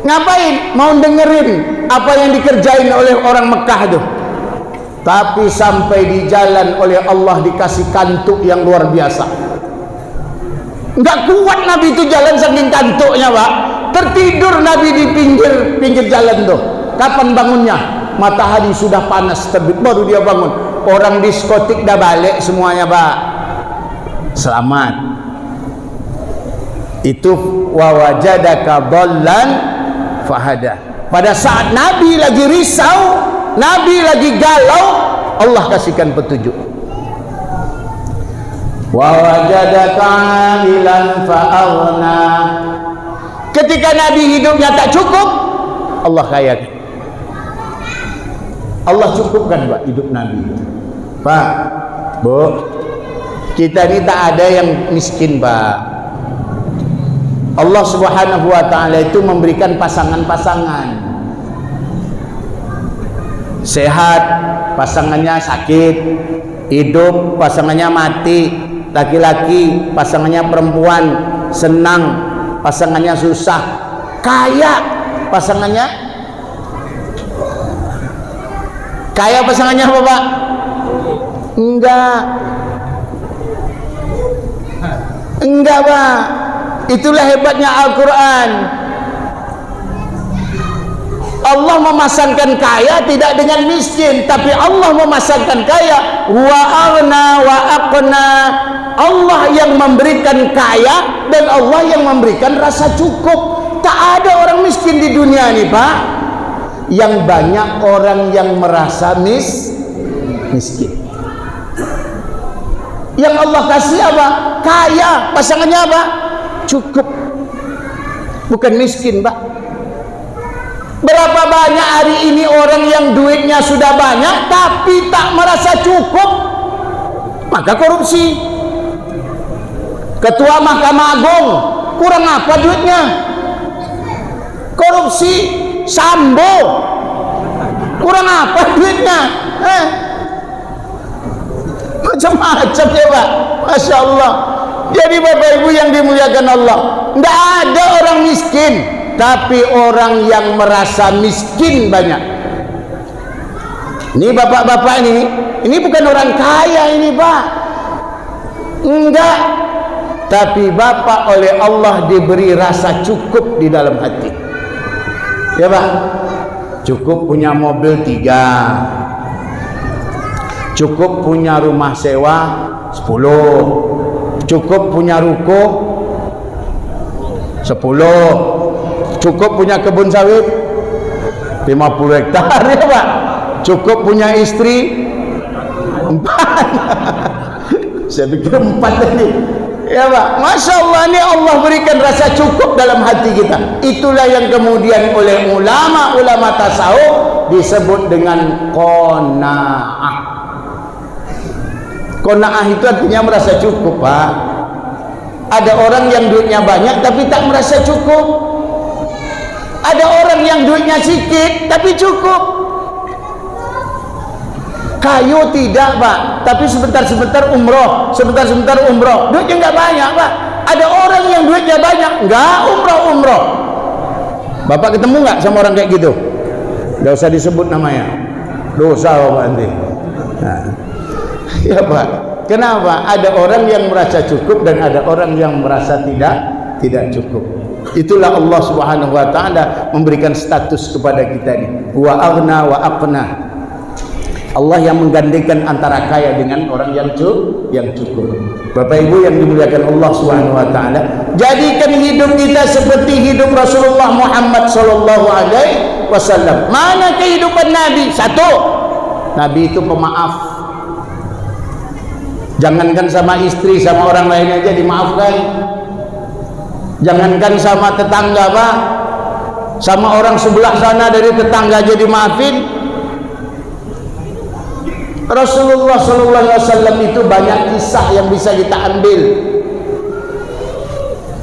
Ngapain? Mau dengerin apa yang dikerjain oleh orang Mekah tuh. Tapi sampai di jalan oleh Allah dikasih kantuk yang luar biasa. Nggak kuat Nabi itu jalan saking kantuknya Pak. Tertidur Nabi di pinggir jalan tuh. Kapan bangunnya? Matahari sudah panas terbit baru dia bangun. Orang diskotik dah balik semuanya Pak. Selamat. Itu wa wajadaka dhallan fahada. Pada saat Nabi lagi risau, Nabi lagi galau, Allah kasihkan petunjuk. Wa wajadaka 'ailan fa'aghna. Ketika Nabi hidupnya tak cukup, Allah kayakan. Allah cukupkan Pak hidup Nabi. Pak, Bu, kita ini tak ada yang miskin Pak. Allah Subhanahu wa ta'ala itu memberikan pasangan-pasangan. Sehat, pasangannya sakit. Hidup, pasangannya mati. Laki-laki, pasangannya perempuan. Senang, pasangannya susah. Kaya, pasangannya kaya, pasangannya apa Pak? Enggak Pak. Itulah hebatnya Al-Quran. Allah memasangkan kaya tidak dengan miskin, tapi Allah memasangkan kaya wa aghna wa aqna. Allah yang memberikan kaya dan Allah yang memberikan rasa cukup. Tak ada orang miskin di dunia ini Pak. yang banyak orang yang merasa miskin. Yang Allah kasih apa? Kaya. Pasangannya apa? Cukup. Bukan miskin, Pak. Berapa banyak hari ini orang yang duitnya sudah banyak tapi tak merasa cukup, maka korupsi. Ketua Mahkamah Agung kurang apa duitnya? Korupsi. Sambo kurang apa duitnya? Macam-macam ya Pak. Masya Allah. Jadi Bapak Ibu yang dimuliakan Allah, tidak ada orang miskin, tapi orang yang merasa miskin banyak. Ini bapak-bapak ini bukan orang kaya ini Pak, enggak, tapi bapak oleh Allah diberi rasa cukup di dalam hati, ya Pak. Cukup punya mobil 3, cukup punya rumah sewa 10, cukup punya ruko 10, cukup punya kebun sawit 50 hektar ya Pak, cukup punya istri 4. Saya pikir 4 tadi ya Pak. Masya Allah, ini Allah berikan rasa cukup dalam hati kita. Itulah yang kemudian oleh ulama-ulama tasawuf disebut dengan qanaah. Qanaah itu artinya merasa cukup Pak. Ada orang yang duitnya banyak tapi tak merasa cukup. Ada orang yang duitnya sedikit tapi cukup. Kayu tidak Pak, tapi sebentar-sebentar umroh, sebentar-sebentar umroh, duitnya nggak banyak Pak. Ada orang yang duitnya banyak nggak umroh. Bapak ketemu nggak sama orang kayak gitu? Nggak usah disebut namanya, dosa Bapak nanti. Nah, ya Pak. Kenapa? Ada orang yang merasa cukup dan ada orang yang merasa tidak cukup. Itulah Allah Subhanahu wa taala memberikan status kepada kita ini. Wa aghna wa aqna. Allah yang menggandakan antara kaya dengan orang yang cukup. Bapak Ibu yang dimuliakan Allah Subhanahu wa taala, jadikan hidup kita seperti hidup Rasulullah Muhammad sallallahu alaihi wasallam. Mana kehidupan Nabi? Satu, Nabi itu pemaaf. Jangankan sama istri, sama orang lain aja dimaafkan. Jangankan sama tetangga Pak, sama orang sebelah sana dari tetangga aja dimaafin. Rasulullah sallallahu alaihi wasallam itu banyak kisah yang bisa kita ambil.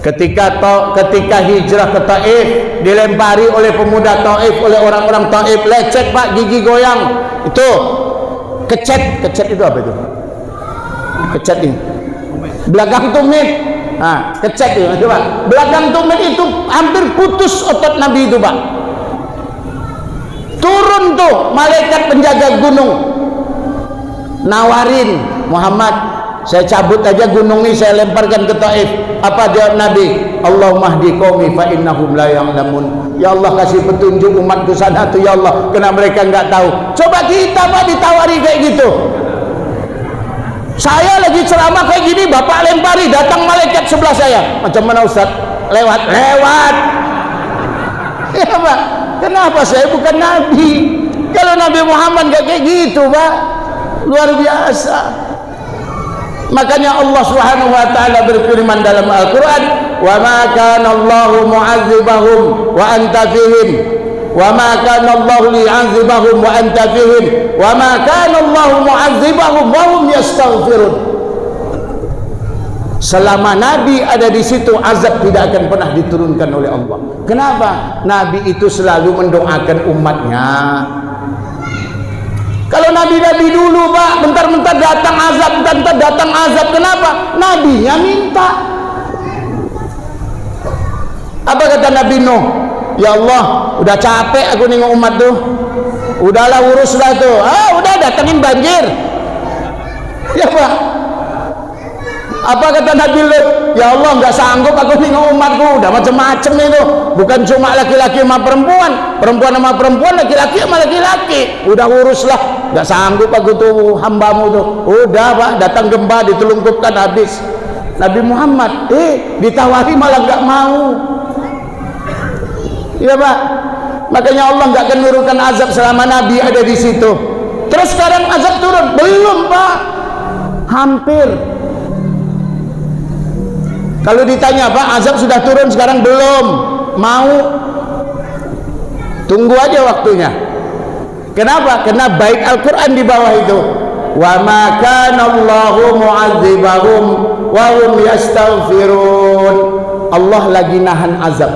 Ketika hijrah ke Taif, dilempari oleh pemuda Taif, oleh orang-orang Taif, lecet Pak, gigi goyang. Itu kecet itu apa itu? Kecet ini. Belakang tumit. Nah, kecet itu Pak. Belakang tumit itu hampir putus otot Nabi itu Pak. Turun tuh malaikat penjaga gunung, nawarin, Muhammad, saya cabut aja gunung ini, saya lemparkan ke Taif. Apa jawab Nabi? Allahumma hdi qaumi fa innahum la ya'lamun. Ya Allah, kasih petunjuk umatku sana tuh ya Allah, karena mereka enggak tahu. Coba kita Pak ditawari kayak gitu. Saya lagi ceramah kayak gini, Bapak lempari, datang malaikat sebelah saya. Macam mana Ustaz? Lewat. Ya Pak, kenapa saya bukan Nabi? Kalau Nabi Muhammad enggak kayak gitu Pak, luar biasa. Makanya Allah Subhanahu wa taala berfirman dalam Al-Qur'an, "Wa ma kana Allahu mu'adzibahum wa anta fihim, wa ma kana Allahu li'adzibahum wa anta fihim, wa ma kana Allahu mu'adzibahum wa hum yastaghfirun." Selama Nabi ada di situ, azab tidak akan pernah diturunkan oleh Allah. Kenapa? Nabi itu selalu mendoakan umatnya. Kalau Nabi-Nabi dulu Pak, bentar-bentar datang azab, kenapa? Nabinya minta. Apa kata Nabi Nuh? Ya Allah, udah capek aku nengok umat tuh, udahlah uruslah tuh. Udah datangin banjir. Ya Pak. Apa kata Nabi Lut? Ya Allah, nggak sanggup aku nengok umatku, udah macam-macam itu. Bukan cuma laki-laki sama perempuan, perempuan sama perempuan, laki-laki sama laki-laki. Udah uruslah, nggak sanggup aku tuh hambamu tuh. Udah Pak, datang gempa ditelungkupkan habis. Nabi Muhammad, ditawari malah nggak mau. Iya Pak. Makanya Allah nggak akan menurunkan azab selama Nabi ada di situ. Terus sekarang azab turun? Belum, Pak. Hampir. Kalau ditanya, Pak, azab sudah turun sekarang? Belum. Mau? Tunggu aja waktunya. Kenapa? Karena baik Al-Quran di bawah itu. Wa ma kana Allahu mu'adzibahum wa hum yastaghfirun. Allah lagi nahan azab.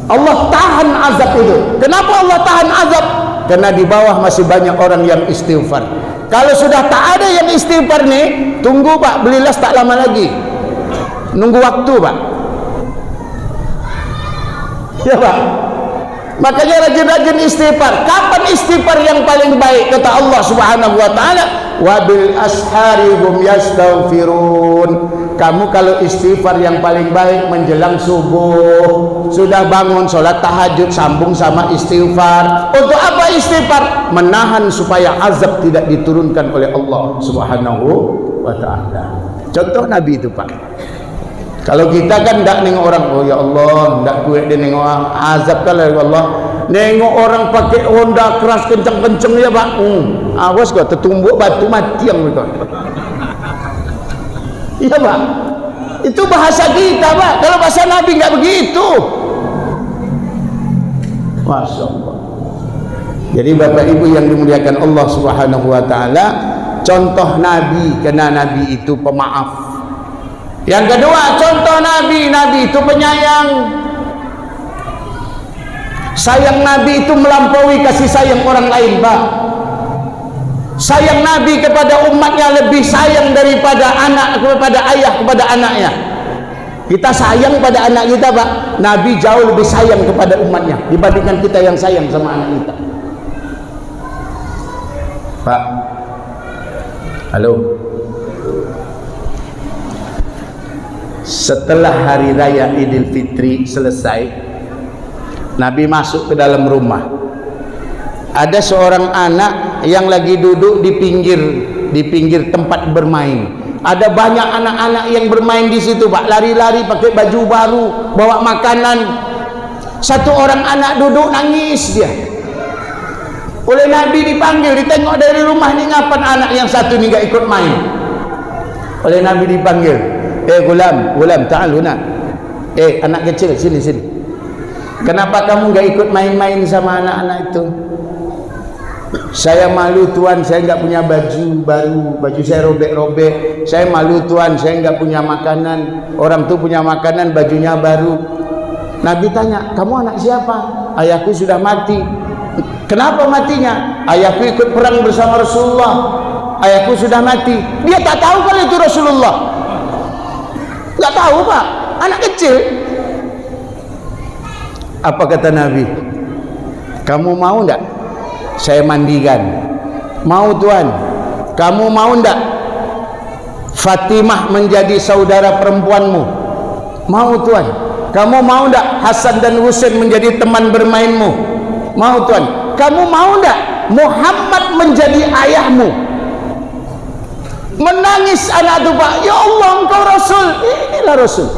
Allah tahan azab itu. Kenapa Allah tahan azab? Karena di bawah masih banyak orang yang istighfar. Kalau sudah tak ada yang istighfar nih, tunggu, Pak, beli las tak lama lagi. Nunggu waktu, Pak. Ya, Pak. Makanya rajin-rajin istighfar. Kapan istighfar yang paling baik? Kata Allah Subhanahu wa taala, wa bil ashari hum yastaghfirun. Kamu kalau istighfar yang paling baik menjelang subuh, sudah bangun sholat tahajud sambung sama istighfar. Untuk apa istighfar? Menahan supaya azab tidak diturunkan oleh Allah Subhanahu wa taala. Contoh Nabi itu, Pak. Kalau kita kan tidak nengok orang, oh ya Allah, tidak kuat dia nengok azab kalau ya Allah. Nengok orang pakai Honda keras kenceng-kenceng ya, Pak. Awas kau tertumbuk batu mati yang itu. Iya, Pak. Itu bahasa kita, Pak. Kalau bahasa Nabi nggak begitu. Masya Allah. Jadi Bapak Ibu yang dimuliakan Allah Subhanahu wa taala, contoh Nabi, karena Nabi itu pemaaf. Yang kedua, contoh Nabi itu penyayang. Sayang Nabi itu melampaui kasih sayang orang lain, Pak. Sayang Nabi kepada umatnya lebih sayang daripada anak kepada ayah kepada anaknya. Kita sayang pada anak kita, Pak. Nabi jauh lebih sayang kepada umatnya dibandingkan kita yang sayang sama anak kita. Pak, halo. Setelah hari raya Idul Fitri selesai, Nabi masuk ke dalam rumah. Ada seorang anak yang lagi duduk di pinggir tempat bermain. Ada banyak anak-anak yang bermain di situ, Pak. Lari-lari pakai baju baru, bawa makanan. Satu orang anak duduk nangis dia. Oleh Nabi dipanggil, ditengok dari rumah ni, ngapain anak yang satu ni gak ikut main? Oleh Nabi dipanggil. Gulam, ta'al huna. Anak kecil, sini. Kenapa kamu gak ikut main-main sama anak-anak itu? Saya malu, Tuan, saya gak punya baju baru, baju saya robek-robek. Saya malu, Tuan, saya gak punya makanan. Orang tuh punya makanan, bajunya baru. Nabi tanya, kamu anak siapa? Ayahku sudah mati. Kenapa matinya? Ayahku ikut perang bersama Rasulullah. Ayahku sudah mati. Dia tak tahu kalau itu Rasulullah. Gak tahu, Pak. Anak kecil. Apa kata Nabi? Kamu mau enggak saya mandikan? Mau, Tuan. Kamu mau enggak Fatimah menjadi saudara perempuanmu? Mau, Tuan. Kamu mau enggak Hasan dan Husain menjadi teman bermainmu? Mau, Tuan. Kamu mau enggak Muhammad menjadi ayahmu? Menangis anak itu, Pak. Ya Allah, engkau Rasul. Inilah Rasul.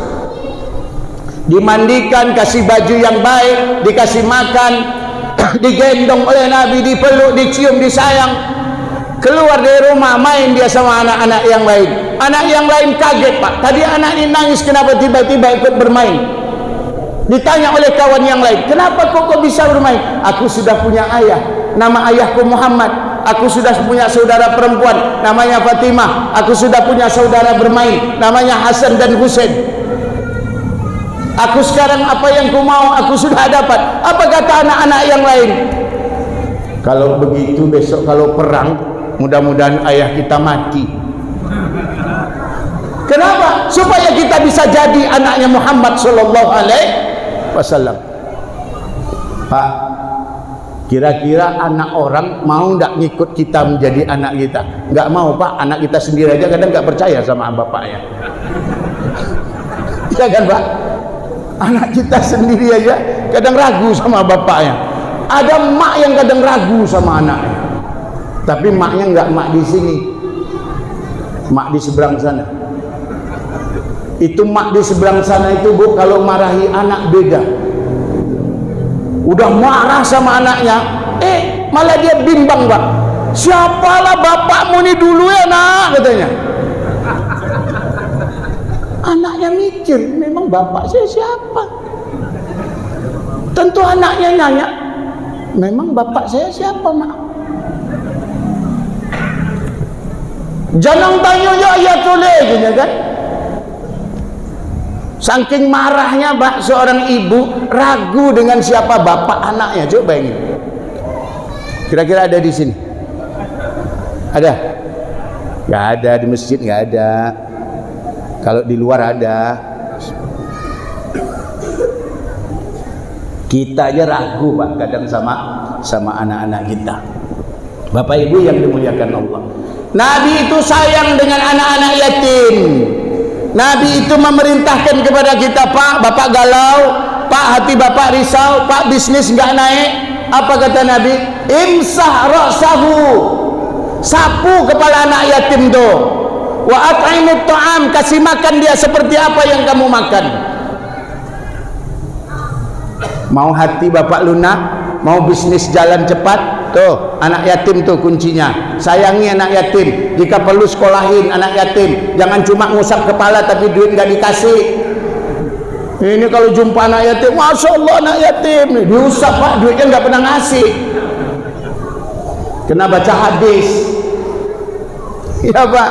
Dimandikan, kasih baju yang baik, dikasih makan, digendong oleh Nabi, dipeluk, dicium, disayang. Keluar dari rumah, main dia sama anak-anak yang lain. Anak yang lain kaget, Pak. Tadi anak ini nangis, kenapa tiba-tiba ikut bermain? Ditanya oleh kawan yang lain, kenapa kok bisa bermain? Aku sudah punya ayah, nama ayahku Muhammad. Aku sudah punya saudara perempuan, namanya Fatimah. Aku sudah punya saudara bermain, namanya Hasan dan Husain. Aku sekarang apa yang ku mau, aku sudah dapat. Apa kata anak-anak yang lain? Kalau begitu besok kalau perang, mudah-mudahan ayah kita mati. Kenapa? Supaya kita bisa jadi anaknya Muhammad sallallahu alaihi wasallam. Pak, kira-kira anak orang mau ndak ngikut kita menjadi anak kita? Nggak mau, Pak. Anak kita sendiri aja kadang nggak percaya sama bapaknya. Ya kan, Pak? Anak kita sendiri aja kadang ragu sama bapaknya. Ada mak yang kadang ragu sama anaknya. Tapi maknya nggak mak di sini, mak di seberang sana. Itu mak di seberang sana itu, Bu, kalau marahi anak beda. Udah marah sama anaknya, malah dia bimbang, Pak. Siapalah bapakmu nih dulu ya, nak, katanya. Anaknya mikir, memang bapak saya siapa? Tentu anaknya nanya, memang bapak saya siapa, mak? Jangan tanya ya, ya toleh, gitu kan? Saking marahnya, Pak, seorang ibu ragu dengan siapa bapak anaknya. Coba bayangin. Kira-kira ada di sini? Ada? Gak ada, di masjid gak ada. Kalau di luar ada. Kita aja ragu, Pak, kadang sama anak-anak kita. Bapak Ibu yang dimuliakan Allah, Nabi itu sayang dengan anak-anak yatim. Nabi itu memerintahkan kepada kita, Pak, bapak galau, Pak, hati bapak risau, Pak, bisnis nggak naik. Apa kata Nabi? Imsah ra'sahu, sapu kepala anak yatim tuh. Wa at'imut ta'am, kasih makan dia seperti apa yang kamu makan. Mau hati bapak lunak, mau bisnis jalan cepat, tuh anak yatim tuh kuncinya. Sayangi anak yatim, jika perlu sekolahin anak yatim. Jangan cuma ngusap kepala tapi duit nggak dikasih. Ini kalau jumpa anak yatim, Masya Allah anak yatim nih, diusap, Pak, duitnya nggak pernah ngasih. Kena baca hadis. Ya, Pak,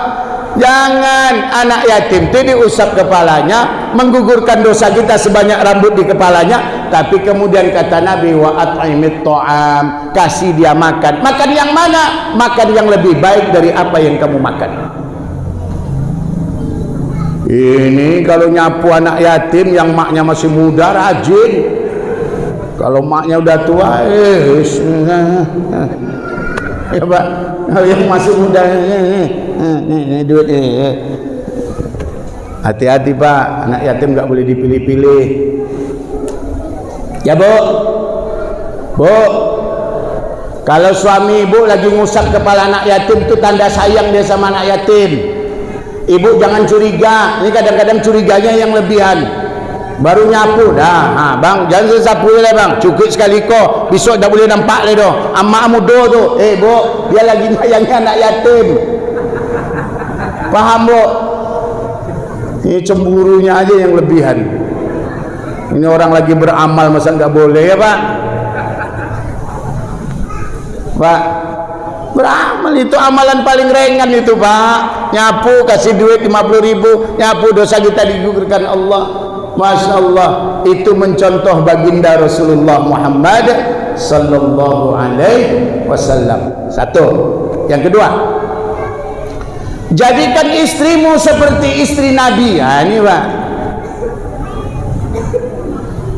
jangan anak yatim itu diusap kepalanya, menggugurkan dosa kita sebanyak rambut di kepalanya. Tapi kemudian kata Nabi, wa at'imit ta'am, kasih dia makan. Makan yang mana? Makan yang lebih baik dari apa yang kamu makan. Ini kalau nyapu anak yatim yang maknya masih muda, rajin. Kalau maknya udah tua, ya, Pak, yang masih muda, duit. Hati-hati, Pak, anak yatim nggak boleh dipilih-pilih. Ya, Bu, kalau suami ibu lagi ngusap kepala anak yatim, itu tanda sayang dia sama anak yatim. Ibu jangan curiga, ini kadang-kadang curiganya yang lebihan. Baru nyapu dah, bang, jangan sapu lah, bang, cukup sekali kok, besok dah boleh nampak le doh. Amak mudo tuh, Bu, dia lagi nyayangi anak yatim. Paham, Bu? Ini cemburunya aja yang lebihan. Ini orang lagi beramal, masa nggak boleh ya, Pak? Pak, beramal itu amalan paling ringan itu, Pak. Nyapu kasih duit 50.000, nyapu dosa kita digugurkan Allah. Masya Allah, itu mencontoh baginda Rasulullah Muhammad sallallahu alaihi wasallam. Satu. Yang kedua, jadikan istrimu seperti istri Nabi. Ini, Pak.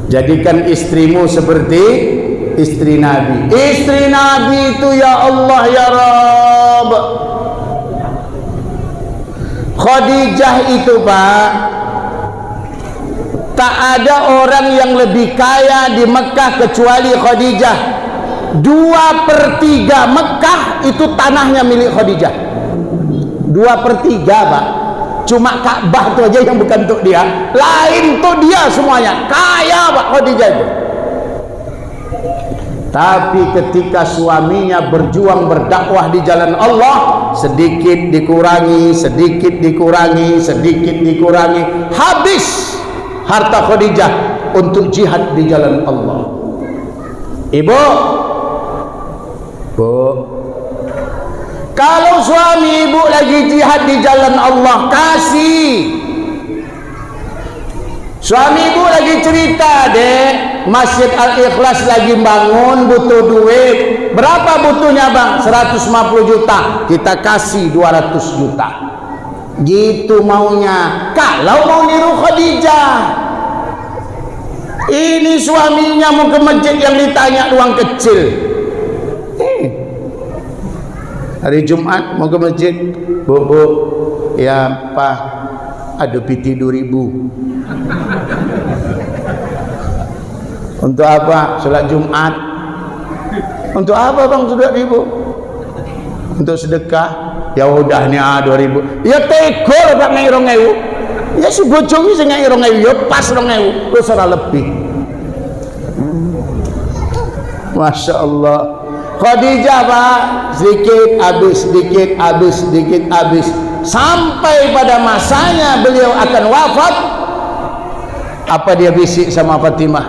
Jadikan istrimu seperti istri Nabi. Istri Nabi itu, ya Allah ya Rabb, Khadijah itu, Pak, tak ada orang yang lebih kaya di Mekah kecuali Khadijah. 2/3 Mekah itu tanahnya milik Khadijah. 2/3, Pak. Cuma Ka'bah itu aja yang bukan untuk dia, lain untuk dia semuanya. Kaya, Pak, Khadijah itu. Tapi ketika suaminya berjuang berdakwah di jalan Allah, sedikit dikurangi, sedikit dikurangi, sedikit dikurangi, habis harta Khadijah untuk jihad di jalan Allah. Ibu, Bu, kalau suami ibu lagi jihad di jalan Allah, kasih. Suami ibu lagi cerita, Dek, Masjid Al-Ikhlas lagi bangun, butuh duit. Berapa butuhnya, Bang? 150 juta. Kita kasih 200 juta. Gitu maunya. Kalau mau niru Khadijah. Ini suaminya mau ke masjid yang ditanya uang kecil. Hari Jumat mau ke masjid, Bu, ya Pak, ada piti 2.000. Untuk apa? Salat Jumat. Untuk apa, Bang, 2.000? Untuk sedekah. Ya udah nih 2.000. Ya tegol, Pak, ngai 2.000. Ya si bojong iki sing ngai 2.000, ya pas 2.000, wis ora lebih. Masya Allah. Khadijah Pak, sedikit habis, sampai pada masanya beliau akan wafat. Apa dia bisik sama Fatimah?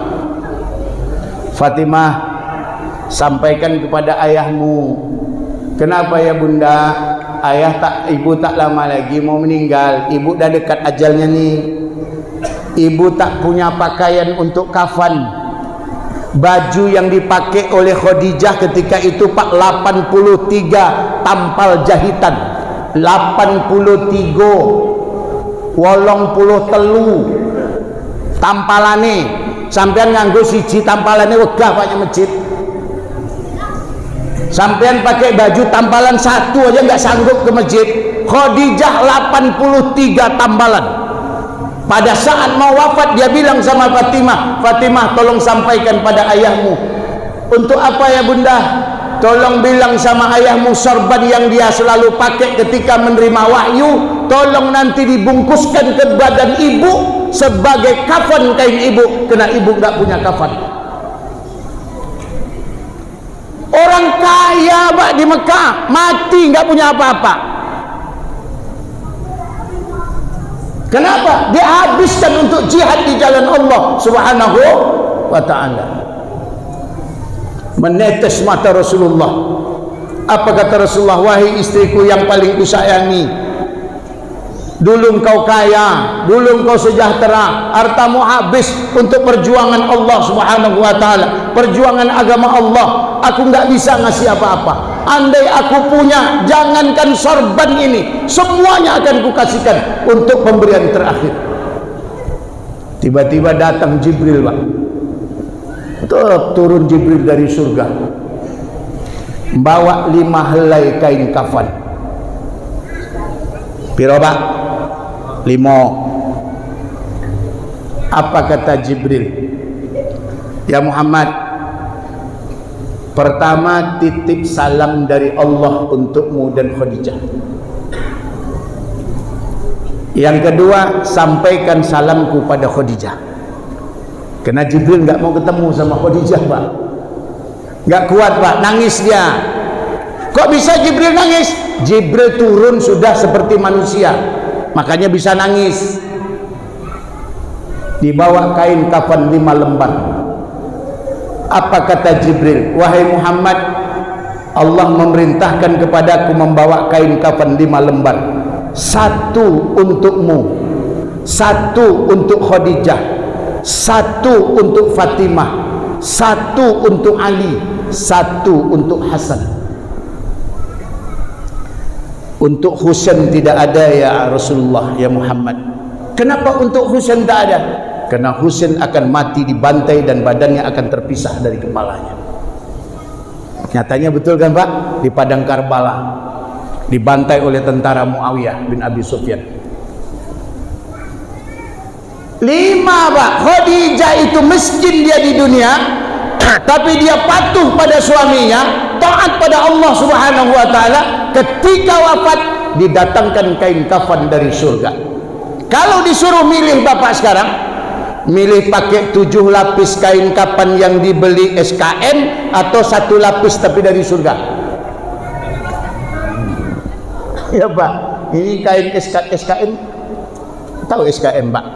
Fatimah, sampaikan kepada ayahmu. Kenapa ya bunda? Ibu tak lama lagi mau meninggal. Ibu dah dekat ajalnya nih. Ibu tak punya pakaian untuk kafan. Baju yang dipakai oleh Khadijah ketika itu Pak 83 tampal jahitan, 83 80 telu tampalane. Sampean nganggo siji tampalane wegah Pak masjid. Sampean pakai baju tampalan satu aja nggak sanggup ke masjid. Khadijah 83 tambalan. Pada saat mau wafat dia bilang sama Fatimah, Fatimah tolong sampaikan pada ayahmu. Untuk apa ya bunda? Tolong bilang sama ayahmu sorban yang dia selalu pakai ketika menerima wahyu, tolong nanti dibungkuskan ke badan ibu sebagai kafan kain ibu, karena ibu nggak punya kafan. Orang kaya Pak di Mekah mati nggak punya apa-apa. Kenapa? Dia habiskan untuk jihad di jalan Allah Subhanahu wa ta'ala. Menetes mata Rasulullah. Apa kata Rasulullah? Wahai istriku yang paling kusayangi, dulu engkau kaya, dulu engkau sejahtera, hartamu habis untuk perjuangan Allah Subhanahu wa ta'ala, perjuangan agama Allah. Aku nggak bisa ngasih apa-apa. Andai aku punya, jangankan sorban ini, semuanya akan kukasihkan untuk pemberian terakhir. Tiba-tiba datang Jibril Pak. Turun Jibril dari surga, bawa 5 helai kain kafan. Piro Pak? 5. Apa kata Jibril? Ya Muhammad, pertama titip salam dari Allah untukmu dan Khadijah. Yang kedua, sampaikan salamku pada Khadijah. Karena Jibril nggak mau ketemu sama Khadijah Pak, nggak kuat Pak, nangis dia. Kok bisa Jibril nangis? Jibril turun sudah seperti manusia, makanya bisa nangis. Dibawa kain kafan 5 lembar. Apa kata Jibril? Wahai Muhammad, Allah memerintahkan kepadaku membawa kain kafan 5 lembar. 1 untukmu, 1 untuk Khadijah, 1 untuk Fatimah, 1 untuk Ali, 1 untuk Hasan. Untuk Husain tidak ada ya Rasulullah, ya Muhammad. Kenapa untuk Husain tak ada? Karena Husain akan mati dibantai dan badannya akan terpisah dari kepalanya. Nyatanya betul kan Pak? Di padang Karbala dibantai oleh tentara Muawiyah bin Abi Sufyan. 5 Pak. Khadijah itu miskin dia di dunia, tapi dia patuh pada suaminya, taat pada Allah Subhanahu wa ta'ala. Ketika wafat didatangkan kain kafan dari surga. Kalau disuruh milih Bapak sekarang, milih pakai 7 lapis kain kafan yang dibeli SKM atau 1 lapis tapi dari surga? Ya Pak, ini kain SKM. Tahu SKM Pak?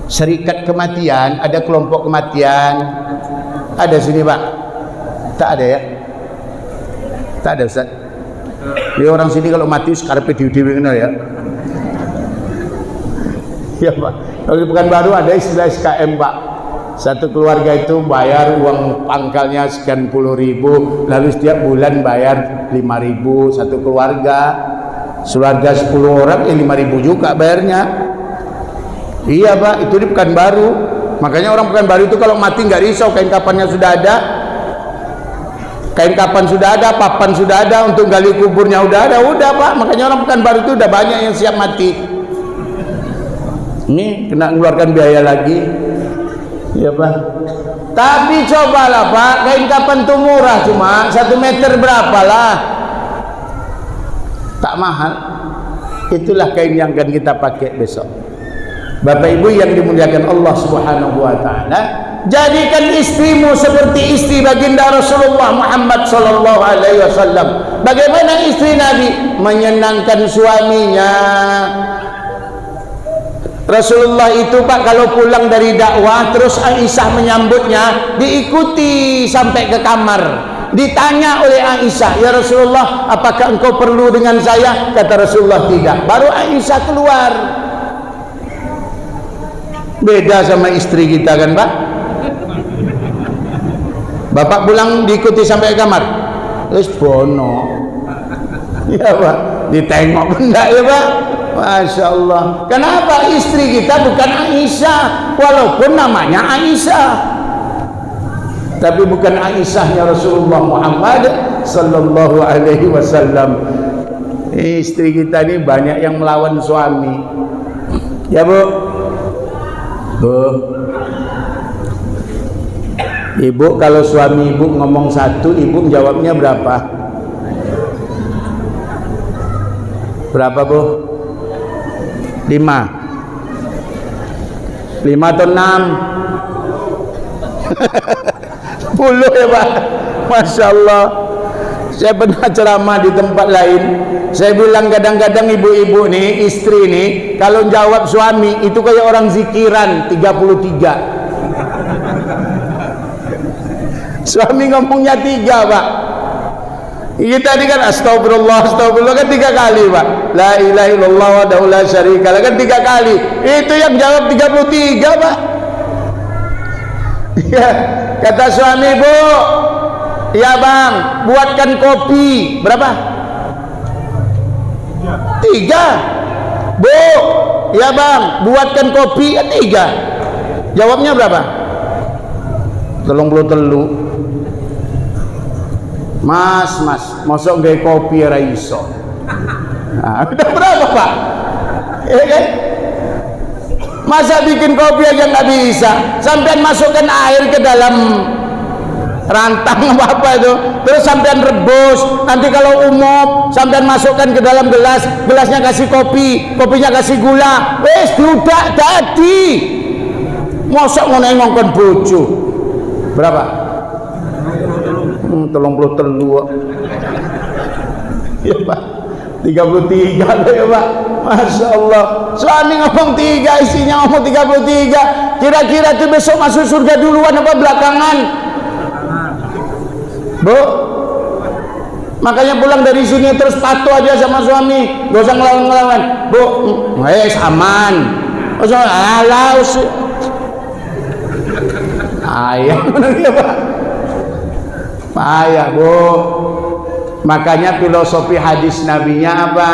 Serikat kematian, ada kelompok kematian. Ada sini Pak? Tak ada ya? Tak ada Ustaz. Dia orang sini kalau mati sekarang diudiwi kenal ya. Ya Pak. Kalau di Pekanbaru ada istilah SKM Pak. Satu keluarga itu bayar uang pangkalnya sekian puluh ribu, lalu setiap bulan bayar 5.000 satu keluarga. Keluarga 10 orang 5.000 juga bayarnya. Iya Pak, itu di Pekanbaru. Makanya orang Pekanbaru itu kalau mati nggak risau, kain kafannya sudah ada, kain kafan sudah ada, papan sudah ada, untuk gali kuburnya udah ada, udah Pak. Makanya orang Pekanbaru itu udah banyak yang siap mati. Ini kena mengeluarkan biaya lagi, ya Pak. Tapi cobalah Pak, kain kafan itu murah, cuma 1 meter berapa lah, tak mahal. Itulah kain yang akan kita pakai besok. Bapak Ibu yang dimuliakan Allah Subhanahu wa taala, jadikan istrimu seperti istri baginda Rasulullah Muhammad sallallahu alaihi wasallam. Bagaimana istri Nabi menyenangkan suaminya? Rasulullah itu Pak kalau pulang dari dakwah terus Aisyah menyambutnya, diikuti sampai ke kamar. Ditanya oleh Aisyah, "Ya Rasulullah, apakah engkau perlu dengan saya?" Kata Rasulullah, "Tidak." Baru Aisyah keluar. Beda sama istri kita kan Pak? Bapak pulang diikuti sampai ke kamar, wis bono. Ya Pak, ditengok benda ya Pak. Masya Allah. Kenapa istri kita bukan Aisyah, walaupun namanya Aisyah, tapi bukan Aisyahnya Rasulullah Muhammad sallallahu alaihi wasallam. Istri kita ini banyak yang melawan suami. Ya Bu, Ibu kalau suami Ibu ngomong satu, Ibu jawabnya berapa? Berapa Bu? 5 atau 6? 10 ya Pak. Masya Allah. Saya pernah ceramah di tempat lain, saya bilang kadang-kadang ibu-ibu nih, istri nih, kalau jawab suami itu kayak orang zikiran 33. Suami ngomongnya 3 Pak. Kita tadi kan astagfirullah, astagfirullah kan 3 kali Pak. La ilaha illallah wa la syarika lah kan 3 kali. Itu yang jawab 33 Pak. Ya, kata suami, "Bu, ya Bang, buatkan kopi." Berapa? 3. "Bu, ya Bang, buatkan kopi." 3. Jawabnya berapa? 33. Mas, masuk gaya kopi raiso. Nah, udah berapa Pak? Kan? Masa bikin kopi aja nggak bisa? Sampean masukkan air ke dalam rantang apa itu, terus sampean rebus. Nanti kalau umum, sampean masukkan ke dalam gelas, gelasnya kasih kopi, kopinya kasih gula. Wes dudak tadi. Mosok ngono ngongkon bojo. Berapa? 33. Ya Pak, 33 ya Pak. Masya Allah. Suami ngomong 3, istrinya ngomong 33. Kira-kira itu besok masuk surga duluan apa belakangan? Bu, makanya pulang dari sini terus patuh aja sama suami, gak usah ngelawan-ngelawan. Bu, aman. Alah, ayah ya Pak. Ayah Bu. Makanya filosofi hadis nabinya apa?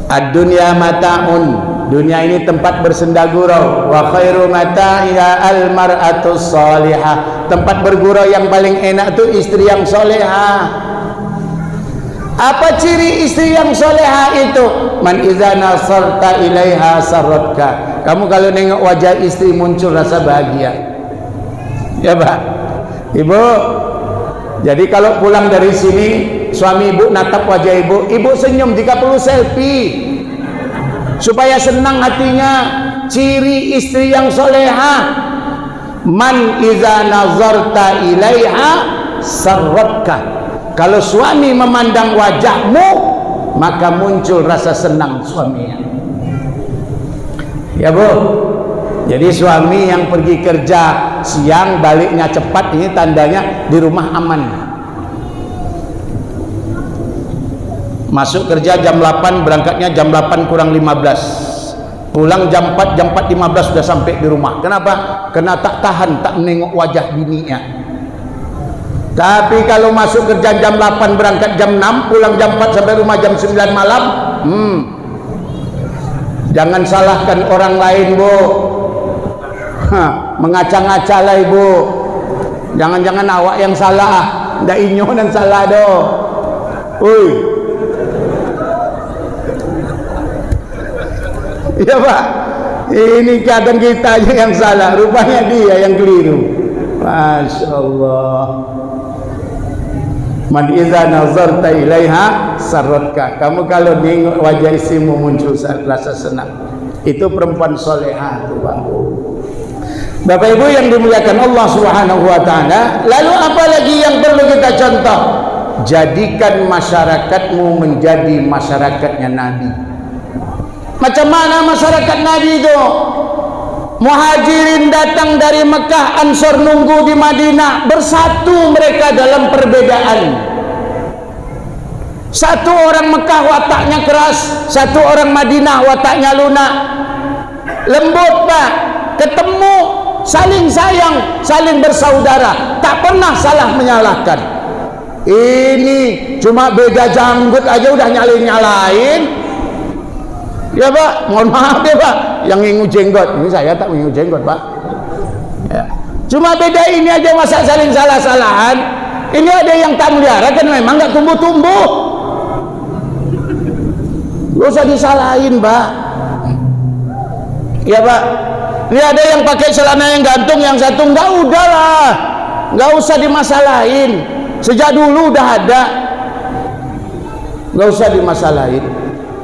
Ad-dunya mata'un. Dunia ini tempat bersendagurau. Wa khairu mata'iha al-mar'atus salihah. Tempat bergurau yang paling enak itu istri yang solehah. Apa ciri istri yang solehah itu? Man iza nasarta ilaiha sarratka. Kamu kalau nengok wajah istri muncul rasa bahagia. Ya Pak. Ibu, jadi kalau pulang dari sini suami Ibu natap wajah Ibu, Ibu senyum jika perlu selfie supaya senang hatinya. Ciri istri yang solehah, man iza nazarta ilaiha sarratka. Kalau suami memandang wajahmu, maka muncul rasa senang suaminya. Ya Bu, jadi suami yang pergi kerja siang baliknya cepat, ini tandanya di rumah aman. Masuk kerja jam 8, berangkatnya jam 8 kurang 15, pulang jam 4, jam 4.15 sudah sampai di rumah. Kenapa? Karena tak tahan, tak menengok wajah bininya. Tapi kalau masuk kerja jam 8, berangkat jam 6, pulang jam 4 sampai rumah jam 9 malam, jangan salahkan orang lain Bu. Mengaca-ngaca lah Ibu. Jangan-jangan awak yang salah, ndak inyo dan salah do. Iya Pak, ini kadang kita aja yang salah, rupanya dia yang keliru. Masya Allah. Man iza nazarta ilaiha sarratka. Kamu kalau nengok wajah istrimu muncul rasa senang. Itu perempuan solehah tuh Pak. Bapak Ibu yang dimuliakan Allah Subhanahu wa taala, lalu apa lagi yang perlu kita contoh? Jadikan masyarakatmu menjadi masyarakatnya Nabi. Macam mana masyarakat Nabi itu? Muhajirin datang dari Mekah, Ansor nunggu di Madinah, bersatu mereka dalam perbedaan. Satu orang Mekah wataknya keras, satu orang Madinah wataknya lunak. Lembut Pak, ketemu saling sayang, saling bersaudara, tak pernah salah menyalahkan. Ini cuma beda janggut aja udah nyalain. Ya Pak, mohon maaf ya Pak, yang ngingu jenggot, ini saya tak ngingu jenggot Pak. Ya. Cuma beda ini aja, masa saling salah-salahan. Ini ada yang tak melihara kan memang nggak tumbuh-tumbuh. Gak usah disalahin Pak. Ya Pak, ini ada yang pakai celana yang gantung, yang satu nggak, udahlah, nggak usah dimasalahin. Sejak dulu udah ada, nggak usah dimasalahin.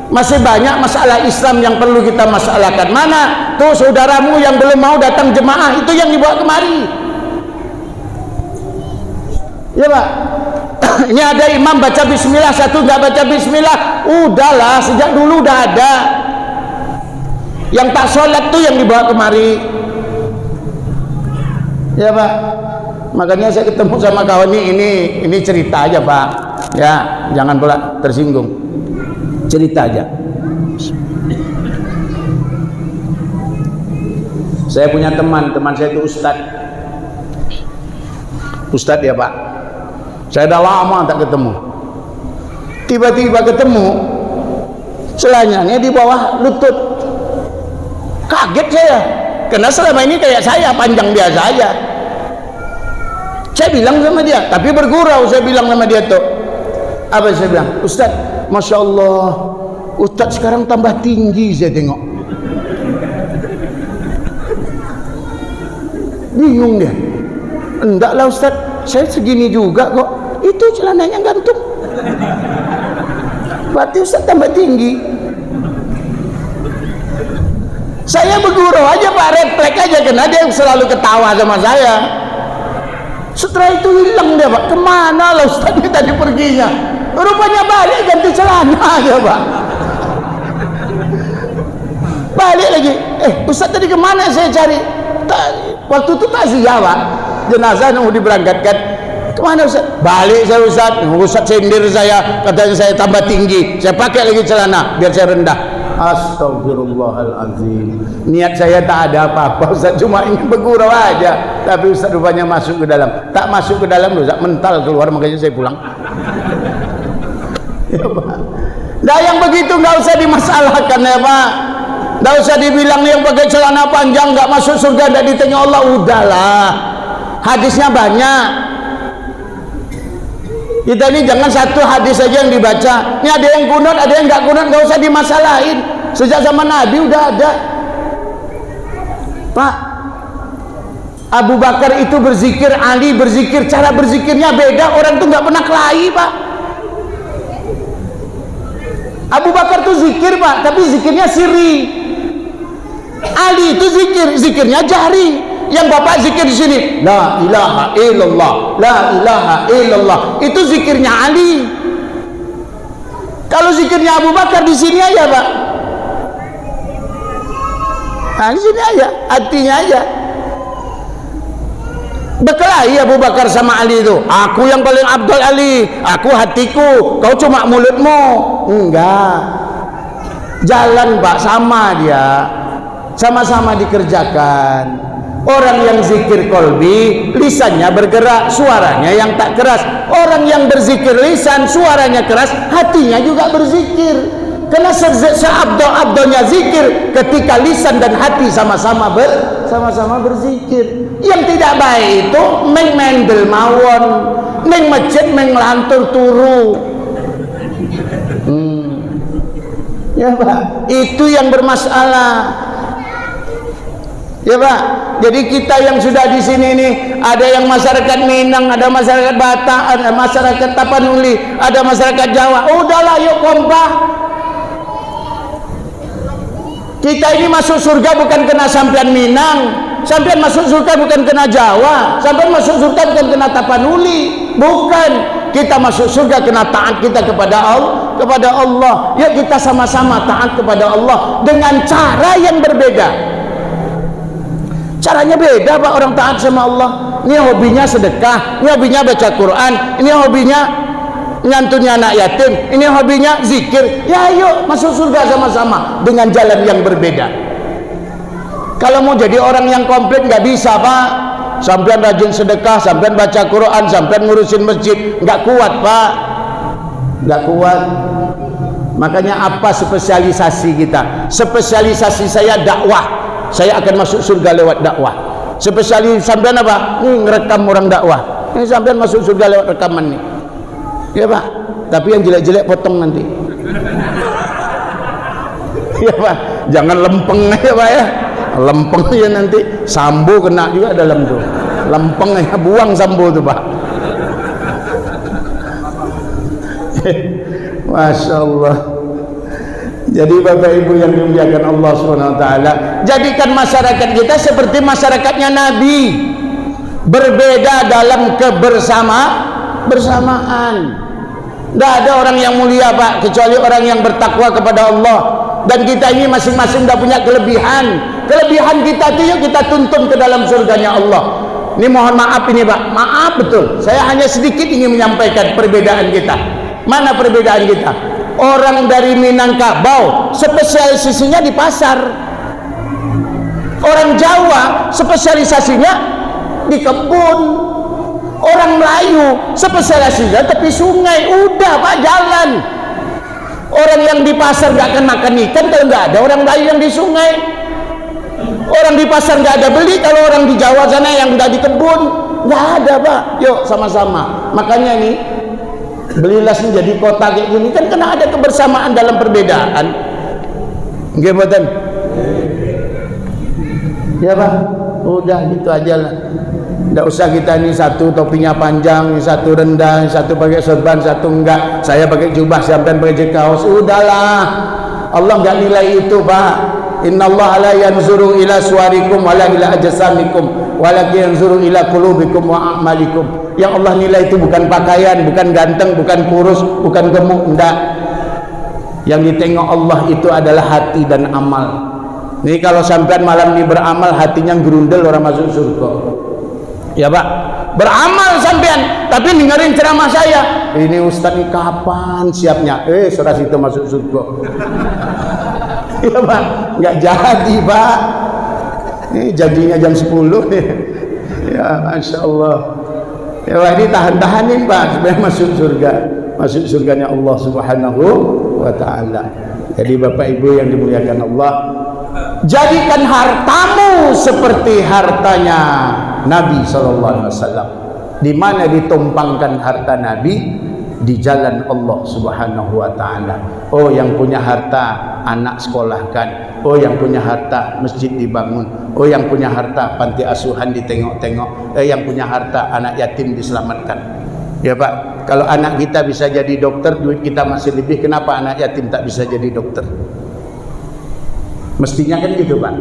Masih banyak masalah Islam yang perlu kita masalahkan. Mana tuh saudaramu yang belum mau datang jemaah, itu yang dibawa kemari. Ya Pak. Ini ada imam baca bismillah, satu nggak baca bismillah. Udahlah, sejak dulu udah ada. Yang tak sholat tuh yang dibawa kemari. Ya Pak. Makanya saya ketemu sama kawan ini cerita aja Pak. Ya, jangan pula tersinggung. Cerita aja. Saya punya teman saya itu Ustadz ya Pak. Saya udah lama tak ketemu. Tiba-tiba ketemu, celananya di bawah lutut. Kaget saya, karena selama ini kayak saya, panjang biasa aja. Saya bilang sama dia, tapi bergurau. Saya bilang sama dia tuh, apa saya bilang? Ustadz, Masya Allah, Ustadz sekarang tambah tinggi. Saya tengok, bingung dia. Enggaklah Ustadz, saya segini juga kok. Itu celananya gantung. Berarti Ustadz tambah tinggi. Saya bergurau aja Pak, refleks aja, karena dia selalu ketawa sama saya. Setelah itu hilang dia Pak. Kemana lah Ustadz ini tadi perginya? Rupanya balik ganti celana aja Pak. Balik lagi. Ustadz tadi kemana saya cari? Waktu itu takziah Pak, jenazah mau diberangkatkan. Kemana Ustadz? Balik saya Ustadz sindir saya, katanya saya tambah tinggi. Saya pakai lagi celana biar saya rendah. Astagfirullahaladzim. Niat saya tak ada apa-apa Ustadz, cuma ingin bergurau aja. Tapi Ustadz rupanya masuk ke dalam. Tak masuk ke dalam Ustadz, mental keluar, makanya saya pulang. Ya Pak. Nah yang begitu nggak usah dimasalahkan ya Pak. Nggak usah dibilang yang pakai celana panjang nggak masuk surga, nggak ditanya Allah. Udahlah, hadisnya banyak. Kita ini jangan satu hadis saja yang dibaca. Ini ada yang kunut, ada yang nggak kunut, nggak usah dimasalahin. Sejak zaman Nabi udah ada Pak. Abu Bakar itu berzikir, Ali berzikir, cara berzikirnya beda. Orang tuh nggak pernah kelahi Pak. Abu Bakar tuh zikir Pak, tapi zikirnya sirri. Ali itu zikirnya jahri. Yang Bapak zikir di sini, la ilaha illallah, la ilaha illallah, itu zikirnya Ali. Kalau zikirnya Abu Bakar di sini aja Pak. Nah, di sini aja, hatinya aja. Berkelahi Abu Bakar sama Ali itu. Aku yang paling afdal Ali, aku hatiku, kau cuma mulutmu. Enggak. Jalan Pak, sama dia. Sama-sama dikerjakan. Orang yang zikir kolbi, lisannya bergerak, suaranya yang tak keras. Orang yang berzikir lisan, suaranya keras, hatinya juga berzikir. Karena seabdal-abdalnya zikir ketika lisan dan hati sama-sama berzikir. Yang tidak baik itu mendel mawon, neng masjid menglantur turu. Ya Pak, itu yang bermasalah. Ya Pak, jadi kita yang sudah di sini nih, ada yang masyarakat Minang, ada masyarakat Batak, ada masyarakat Tapanuli, ada masyarakat Jawa. Udahlah, yuk kompak. Kita ini masuk surga bukan kena sampean Minang, sampean masuk surga bukan kena Jawa, sampean masuk surga bukan kena Tapanuli, bukan. Kita masuk surga kena taat kita kepada Allah. Yuk kita sama-sama taat kepada Allah dengan cara yang berbeda. Caranya beda Pak, orang taat sama Allah. Ini hobinya sedekah, ini hobinya baca Quran, ini hobinya nyantuni anak yatim, ini hobinya zikir. Ya yuk masuk surga sama-sama dengan jalan yang berbeda. Kalau mau jadi orang yang komplit nggak bisa Pak. Sampean rajin sedekah, sampean baca Quran, sampean ngurusin masjid, nggak kuat Pak, nggak kuat. Makanya apa spesialisasi kita? Spesialisasi saya dakwah. Saya akan masuk surga lewat dakwah. Spesialis sampean apa? Ini ngerekam orang dakwah. Ini sampean masuk surga lewat rekaman nih. Ya Pak, tapi yang jelek-jelek potong nanti. Ya Pak, jangan lempeng ya Pak ya. Lempeng ya nanti sambo kena juga dalam tuh. Lempeng ya, buang sambo tuh Pak. Masya Allah. Jadi Bapak Ibu yang dimuliakan Allah SWT, jadikan masyarakat kita seperti masyarakatnya Nabi, berbeda dalam bersamaan. Tidak ada orang yang mulia Pak kecuali orang yang bertakwa kepada Allah. Dan kita ini masing-masing sudah punya kelebihan. Kelebihan kita itu yuk kita tuntun ke dalam surganya Allah. Ini mohon maaf ini Pak, maaf betul, saya hanya sedikit ingin menyampaikan perbedaan kita. Mana perbedaan kita? Orang dari Minangkabau spesialisasinya di pasar, orang Jawa spesialisasinya di kebun, orang Melayu spesialisasinya tepi sungai. Udah Pak, jalan. Orang yang di pasar nggak akan makan ikan kalau nggak ada orang Melayu yang di sungai. Orang di pasar nggak ada beli kalau orang di Jawa sana yang udah di kebun. Nggak ada Pak. Yuk sama-sama. Makanya nih, belilah menjadi kota kayak gini kan karena ada kebersamaan dalam perbedaan. Nggih mboten? Ya Pak, udah gitu aja lah. Nggak usah kita ini satu topinya panjang, ini satu rendah, ini satu pakai sorban, satu enggak. Saya pakai jubah, sampean pakai kaos. Udahlah. Allah nggak nilai itu Pak. Innallaha la yanzuru ila suwarikum wala ila ajsamikum walakin yanzuru ila qulubikum wa a'malikum. Yang Allah nilai itu bukan pakaian, bukan ganteng, bukan kurus, bukan gemuk, enggak. Yang ditengok Allah itu adalah hati dan amal. Nih kalau sampean malam ini beramal, hatinya gerundel, orang masuk surga. Ya Pak, beramal sampean tapi dengerin ceramah saya. Ini Ustaz ini kapan siapnya? Seras itu masuk surga. Ya Pak, nggak jadi Pak. Ini jadinya jam 10 nih. Ya Masya Allah. Ya Pak, ini tahan-tahanin Pak supaya masuk surga. Masuk surganya Allah Subhanahu wa Ta'ala. Jadi Bapak Ibu yang dimuliakan Allah, jadikan hartamu seperti hartanya Nabi SAW. Di mana ditumpangkan harta Nabi? Di jalan Allah Subhanahu wa Ta'ala. Oh yang punya harta anak sekolahkan, oh yang punya harta masjid dibangun, oh yang punya harta panti asuhan ditengok-tengok, yang punya harta anak yatim diselamatkan. Ya Pak, kalau anak kita bisa jadi dokter, duit kita masih lebih, kenapa anak yatim tak bisa jadi dokter? Mestinya kan gitu Pak.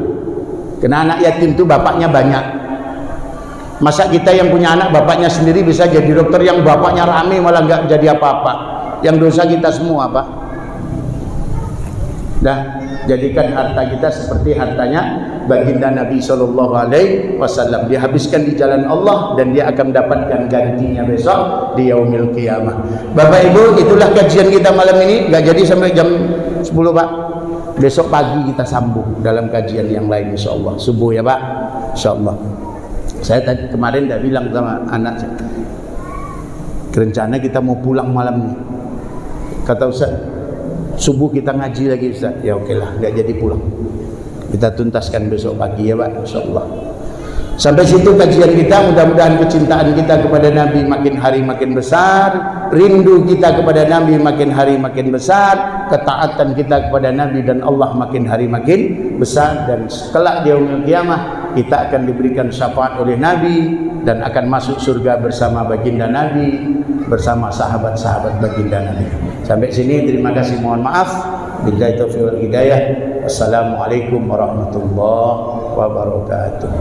Karena anak yatim itu bapaknya banyak. Masa kita yang punya anak bapaknya sendiri bisa jadi dokter, yang bapaknya rame malah nggak jadi apa-apa? Yang dosa kita semua Pak. Nah, jadikan harta kita seperti hartanya baginda Nabi SAW. Dihabiskan di jalan Allah dan dia akan mendapatkan gantinya besok di yaumil qiyamah. Bapak Ibu, itulah kajian kita malam ini. Nggak jadi sampai jam 10 Pak. Besok pagi kita sambung dalam kajian yang lain insyaallah. Subuh ya Pak, insyaallah. Saya tadi kemarin udah bilang sama anak saya, rencana kita mau pulang malam nih. Kata Ustaz, subuh kita ngaji lagi Ustaz. Ya oke lah, nggak jadi pulang. Kita tuntaskan besok pagi ya Pak, insyaallah. Sampai situ kajian kita. Mudah-mudahan kecintaan kita kepada Nabi makin hari makin besar, rindu kita kepada Nabi makin hari makin besar, ketaatan kita kepada Nabi dan Allah makin hari makin besar, dan setelah di yaumil qiyamah kita akan diberikan syafaat oleh Nabi dan akan masuk surga bersama baginda Nabi, bersama sahabat-sahabat baginda Nabi. Sampai sini terima kasih, mohon maaf. Billahi taufiq wal hidayah. Assalamualaikum warahmatullahi wabarakatuh.